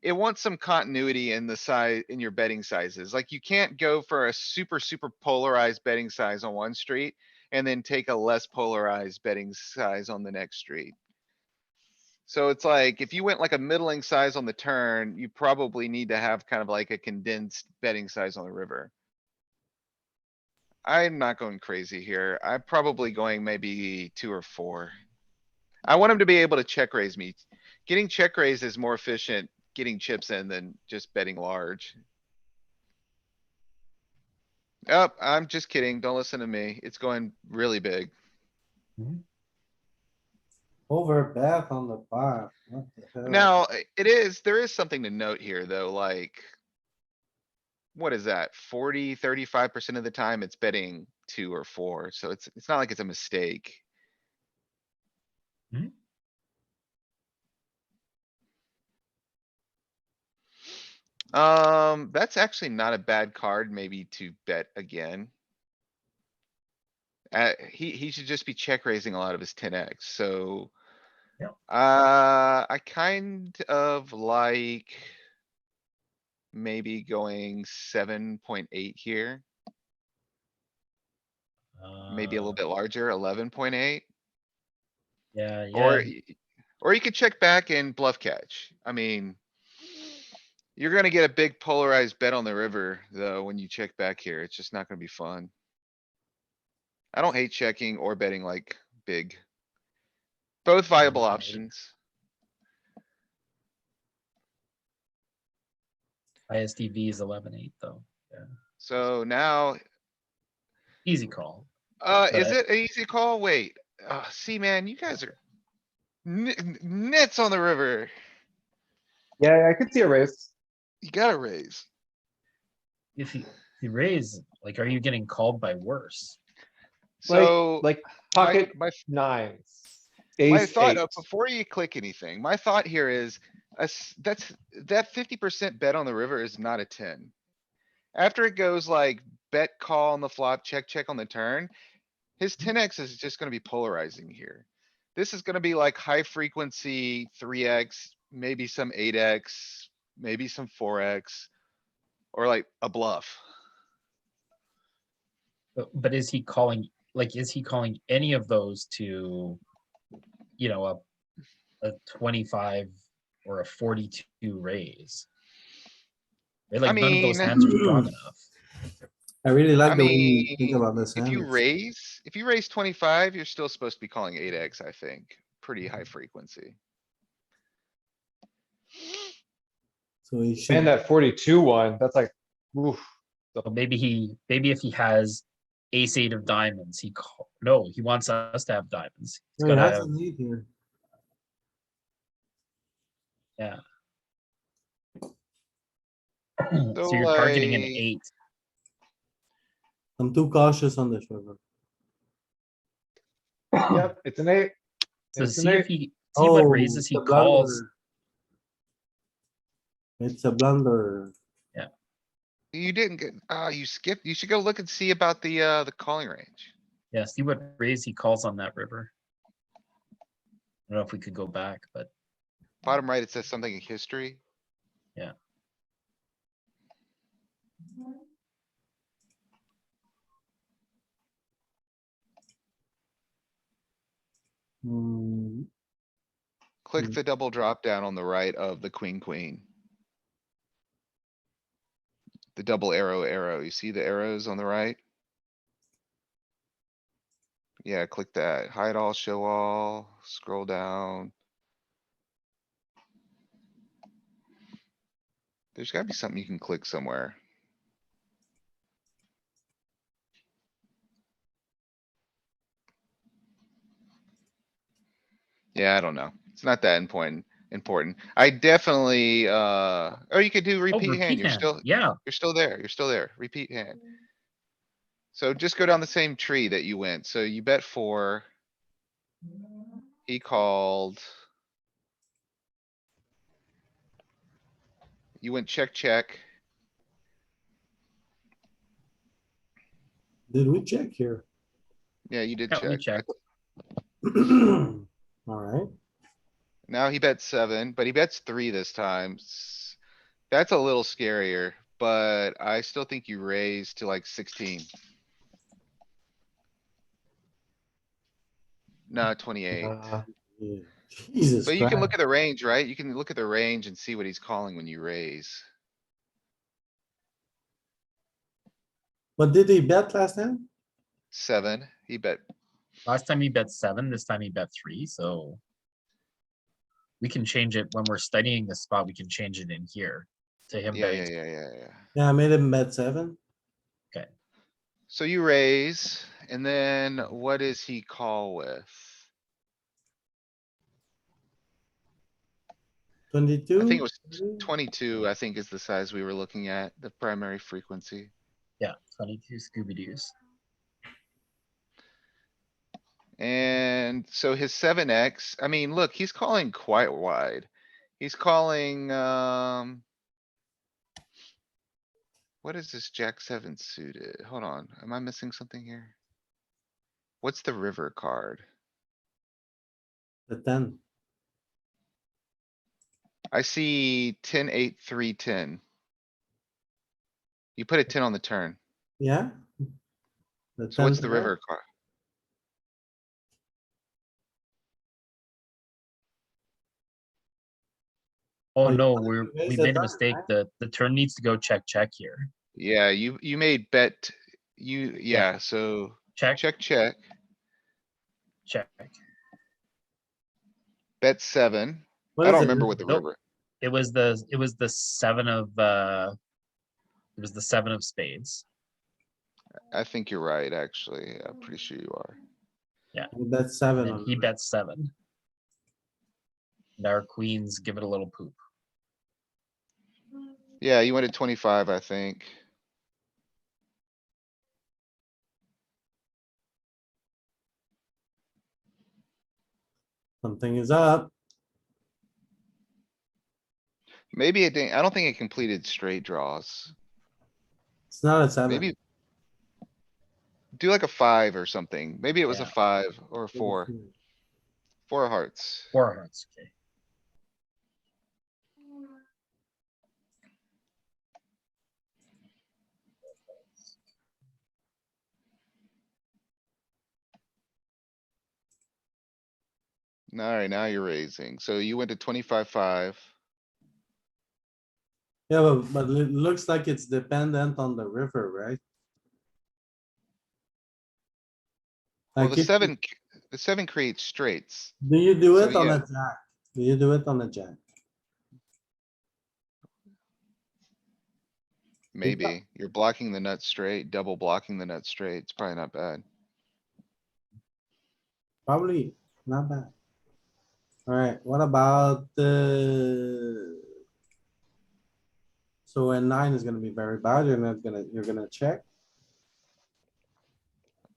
S3: it wants some continuity in the size, in your betting sizes. Like, you can't go for a super, super polarized betting size on one street and then take a less polarized betting size on the next street. So it's like, if you went like a middling size on the turn, you probably need to have kind of like a condensed betting size on the river. I'm not going crazy here. I'm probably going maybe 2 or 4. I want him to be able to check raise me. Getting check raised is more efficient, getting chips in than just betting large. Oh, I'm just kidding. Don't listen to me. It's going really big.
S1: Over bet on the 5. What the hell?
S3: Now, there is something to note here, though, like. What is that? 35% of the time it's betting 2 or 4, so it's not like it's a mistake.
S4: Hmm?
S3: That's actually not a bad card, maybe to bet again. He should just be check raising a lot of his 10x, so.
S4: Yep.
S3: I kind of like. Maybe going 7.8 here, maybe a little
S4: Uh,
S3: bit larger, 11.8.
S4: Yeah,
S3: Or,
S4: yeah.
S3: or you could check back and bluff catch. I mean. You're gonna get a big polarized bet on the river, though, when you check back here. It's just not gonna be fun. I don't hate checking or betting like big. Both viable
S4: Right.
S3: options.
S4: ISTV is 11-8 though. Yeah,
S3: So now,
S4: easy call.
S3: is
S4: But
S3: it an easy call? Wait, see, man, you guys are nits on the river.
S2: Yeah, I could see a raise.
S3: You gotta raise.
S4: if you raise, like, are you getting called by worse?
S3: So.
S2: Like
S3: My,
S2: pocket
S3: my,
S2: nines,
S3: my
S2: ace
S3: thought,
S2: eight.
S3: before you click anything, my thought here is, that 50% bet on the river is not a 10. After it goes like bet call on the flop, check, check on the turn, his 10x is just gonna be polarizing here. This is gonna be like high frequency 3x, maybe some 8x, maybe some 4x, or like a bluff.
S4: But is he calling, like, is he calling any of those to, a 25 or a 42 raise? Right?
S3: I
S4: Like, none of those
S3: mean,
S4: hands are strong enough.
S1: I really
S3: I
S1: like the way
S3: mean,
S1: you think about this
S3: if
S1: hand.
S3: you raise 25, you're still supposed to be calling 8x, I think. Pretty high frequency.
S1: So he
S2: And
S1: should,
S2: that 42 one, that's like, oof.
S4: So maybe if he has ace 8 of diamonds, no, he wants us to have diamonds. He's
S1: he
S4: gotta
S1: has
S4: have,
S1: a lead here.
S4: yeah.
S3: So
S4: So you're targeting an
S3: like,
S4: 8.
S1: I'm too cautious on this river.
S2: Yep, it's an eight.
S4: So
S2: It's an
S4: see
S2: eight.
S4: what
S1: Oh,
S4: raises
S1: it's
S4: he
S1: a
S4: calls.
S1: blunder. It's a blunder.
S3: you didn't get, you skipped, you should go look and see about the calling range.
S4: Yeah, see what raise he calls on that river. I don't know if we could go back, but
S3: Bottom right, it says something in history.
S4: yeah.
S1: Hmm,
S3: Click the double drop down on the right of the queen, queen. The double arrow. You see the arrows on the right? Yeah, click that. Hide all, show all, scroll down. There's gotta be something you can click somewhere. Yeah, I don't know. It's not that important. I definitely, or you could do
S4: Oh,
S3: repeat hand.
S4: repeat hand. Yeah,
S3: You're still there. You're still there. Repeat hand. So just go down the same tree that you went. So you bet 4. He called. You went check, check.
S1: did we check here?
S3: Yeah, you did
S4: yeah, we
S3: check.
S4: checked.
S1: Alright,
S3: Now he bets 7, but he bets 3 this time. That's a little scarier, but I still think you raise to like 16. No, 28.
S1: yeah. Jesus
S3: But you can look
S1: Christ.
S3: at the range, right? You can look at the range and see what he's calling when you raise.
S1: What did he bet last time?
S3: 7, he bet.
S4: Last time he bet 7, this time he bet 3, so. We can change it when we're studying the spot, we can change it in here to him
S3: Yeah, yeah,
S4: betting.
S3: yeah.
S1: Yeah, I made him bet 7.
S3: So you raise, and then what does he call with? I
S1: 22.
S3: think it was 22, I think is the size we were looking at, the primary frequency.
S4: Yeah, 22 Scooby Doos.
S3: And so his 7x, I mean, look, he's calling quite wide. He's calling, what is this Jack 7 suited? Hold on, am I missing something here? What's the river card?
S1: The 10.
S3: I see 10, 8, 3, 10. You put a 10 on the turn.
S1: Yeah. The
S3: So what's
S1: 10
S3: the
S1: there.
S3: river card?
S4: Oh
S1: Oh, you
S4: no,
S1: wanted to raise
S4: we
S1: the
S4: made a
S1: turn,
S4: mistake.
S1: right?
S4: The turn needs to go check here.
S3: Yeah, you made bet, yeah, so
S4: Check,
S3: check,
S4: check.
S3: bet 7.
S1: What
S3: I
S1: is
S3: don't
S1: it?
S3: remember what the
S4: Nope.
S3: river,
S4: It was the 7 of it was the 7 of spades.
S3: I think you're right, actually. I'm pretty sure you are.
S1: Bet
S4: And
S1: 7
S4: then
S1: on.
S4: he bets 7. And our queens give it a little poop.
S3: Yeah, you went at 25, I think.
S1: Something is up.
S3: Maybe it didn't, I don't think it completed straight draws.
S1: It's not a 7.
S3: Maybe. Do like a 5 or something. Maybe it was a
S4: Yeah.
S3: 5 or a 4. 4 of hearts.
S4: 4 hearts, okay.
S3: Alright, now you're raising. So you went to 25, 5.
S1: Yeah, but it looks like it's dependent on the river, right?
S3: Well,
S1: Like, if you-
S3: the 7 creates straights.
S1: do you do
S3: So
S1: it on
S3: yeah.
S1: a jack? Do you do it on a jack?
S3: Maybe. You're blocking the nut straight, double blocking the nut straight. It's probably not bad.
S1: Probably not bad. Alright, what about the? So a 9 is gonna be very bad. You're gonna check.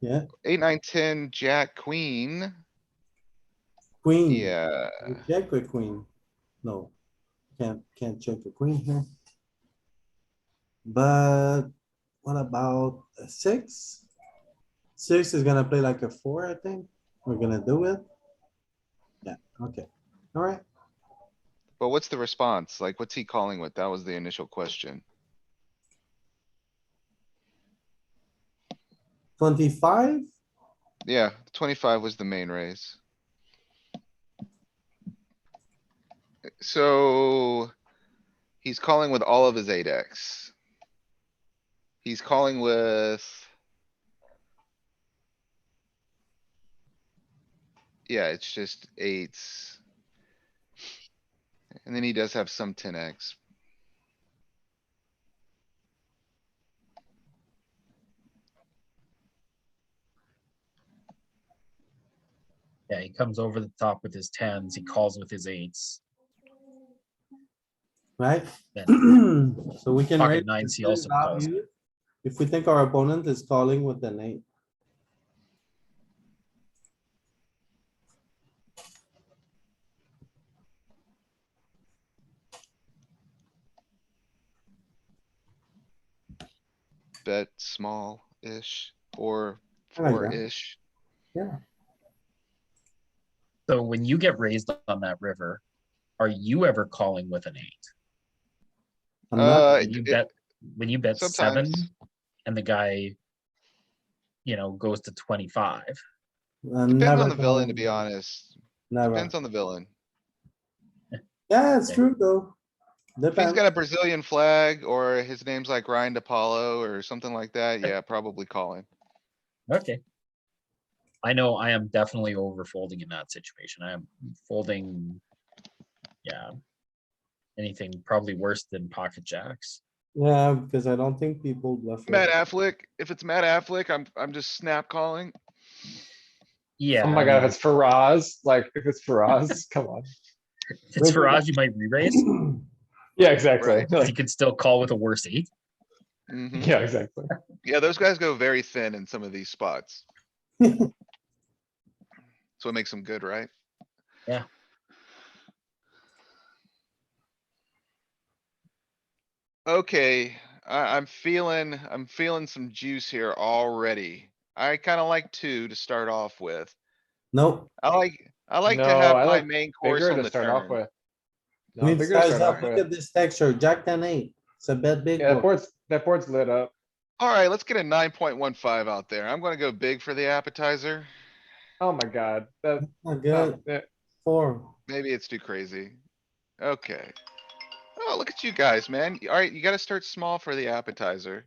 S1: Yeah,
S3: 8, 9, 10, jack, queen.
S1: queen.
S3: Yeah,
S1: You check with queen. No, can't check the queen here. But what about a 6? 6 is gonna play like a 4, I think. We're gonna do it. Yeah, okay. Alright,
S3: but what's the response? Like, what's he calling with? That was the initial question.
S1: 25.
S3: Yeah, 25 was the main raise. So. He's calling with all of his 8x. He's calling with. Yeah, it's just eights. And then he does have some 10x.
S4: Yeah, he comes over the top with his 10s, he calls with his 8s.
S1: Right?
S4: Then
S1: So we can
S4: pocket
S1: raise
S4: nines, he
S1: the
S4: also calls.
S1: value if we think our opponent is calling with an 8.
S3: Bet small-ish or
S1: I like that.
S3: 4-ish.
S1: Yeah.
S4: So when you get raised on that river, are you ever calling with an 8?
S1: I'm not,
S4: When you bet 7
S3: sometimes.
S4: and the guy, goes to 25.
S1: I'm
S3: Depends
S1: never
S3: on the villain, to
S1: calling.
S3: be honest.
S1: Never.
S3: Depends on the villain.
S1: Yeah, it's
S4: Okay.
S1: true though.
S3: If he's
S1: Depends.
S3: got a Brazilian flag or his name's like Ryan DePaulo or something like that, yeah, probably calling.
S4: Okay. I know I am definitely overfolding in that situation. I am folding, anything probably worse than pocket jacks.
S1: Yeah, because I don't think people bluff.
S3: Matt
S1: it.
S3: Affleck, if it's Matt Affleck, I'm just snap calling.
S4: Yeah.
S2: Oh my
S4: I
S2: god,
S4: mean,
S2: if it's Faraz, like, if it's Faraz, come on.
S4: if it's Faraz, you might re-raise,
S2: Yeah, exactly.
S3: Right.
S4: because you can still call with a worse 8.
S3: Mhm.
S2: Yeah, exactly.
S3: Yeah, those guys go very thin in some of these spots. So it makes them good, right?
S4: Yeah.
S3: Okay, I'm feeling some juice here already. I kinda like 2 to start off with.
S1: Nope,
S3: I like to
S2: No,
S3: have
S2: I
S3: my
S2: like
S3: main course
S2: bigger
S3: on
S2: to
S3: the
S2: start off
S3: turn.
S2: with. No,
S1: means
S2: bigger to
S1: size
S2: start
S1: up.
S2: off
S1: Look
S2: with.
S1: at this texture, Jack 10-8. It's a bet big
S2: Yeah,
S1: board.
S2: that board's lit up.
S3: Alright, let's get a 9.15 out there. I'm gonna go big for the appetizer.
S2: Oh my god, that,
S1: Not
S2: no,
S1: good.
S2: yeah,
S1: 4.
S3: Maybe it's too crazy. Okay. Oh, look at you guys, man. Alright, you gotta start small for the appetizer.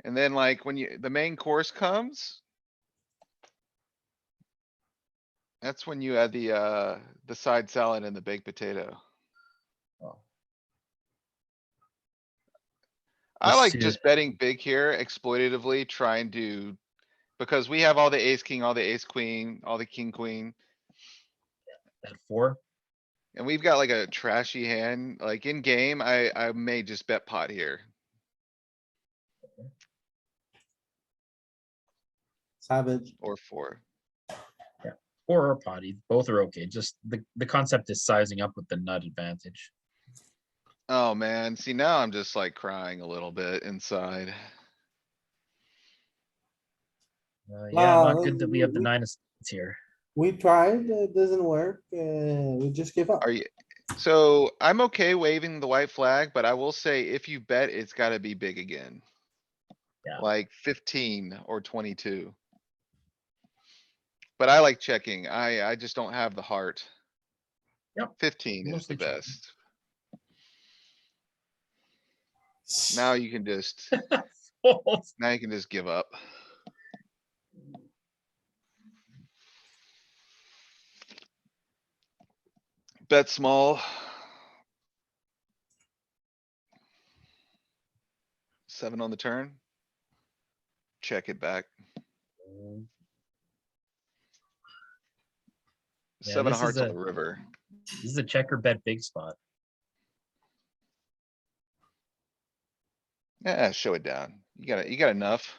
S3: And then like when the main course comes. That's when you add the side salad and the baked potato. I
S4: Just
S3: like
S4: to
S3: just betting big here exploitatively, trying to, because we have all the ace, king, all the ace, queen, all the king, queen.
S4: at 4.
S3: And we've got like a trashy hand, like in game, I may just bet pot here.
S1: Savage.
S3: Or 4.
S4: Or potty, both are okay. Just the concept is sizing up with the nut advantage.
S3: Oh, man. See, now I'm just like crying a little bit inside.
S4: Yeah,
S1: Wow,
S4: not good that we have the 9 of spades here.
S1: we tried, it doesn't work, we just give up.
S3: Are you? So I'm okay waving the white flag, but I will say if you bet, it's gotta be big again.
S4: Yeah.
S3: Like 15 or 22. But I like checking. I just don't have the heart.
S4: Yep.
S3: 15 is the
S4: Mostly checking.
S3: best. Now you can just,
S4: Fold.
S3: now you can just give up. Bet small. 7 on the turn. Check it back.
S4: Yeah,
S3: 7 of
S4: this is
S3: hearts on
S4: a-
S3: the river.
S4: This is a checker bet big spot.
S3: Yeah, show it down. You got enough.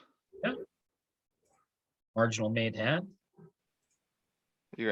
S4: Marginal made hand.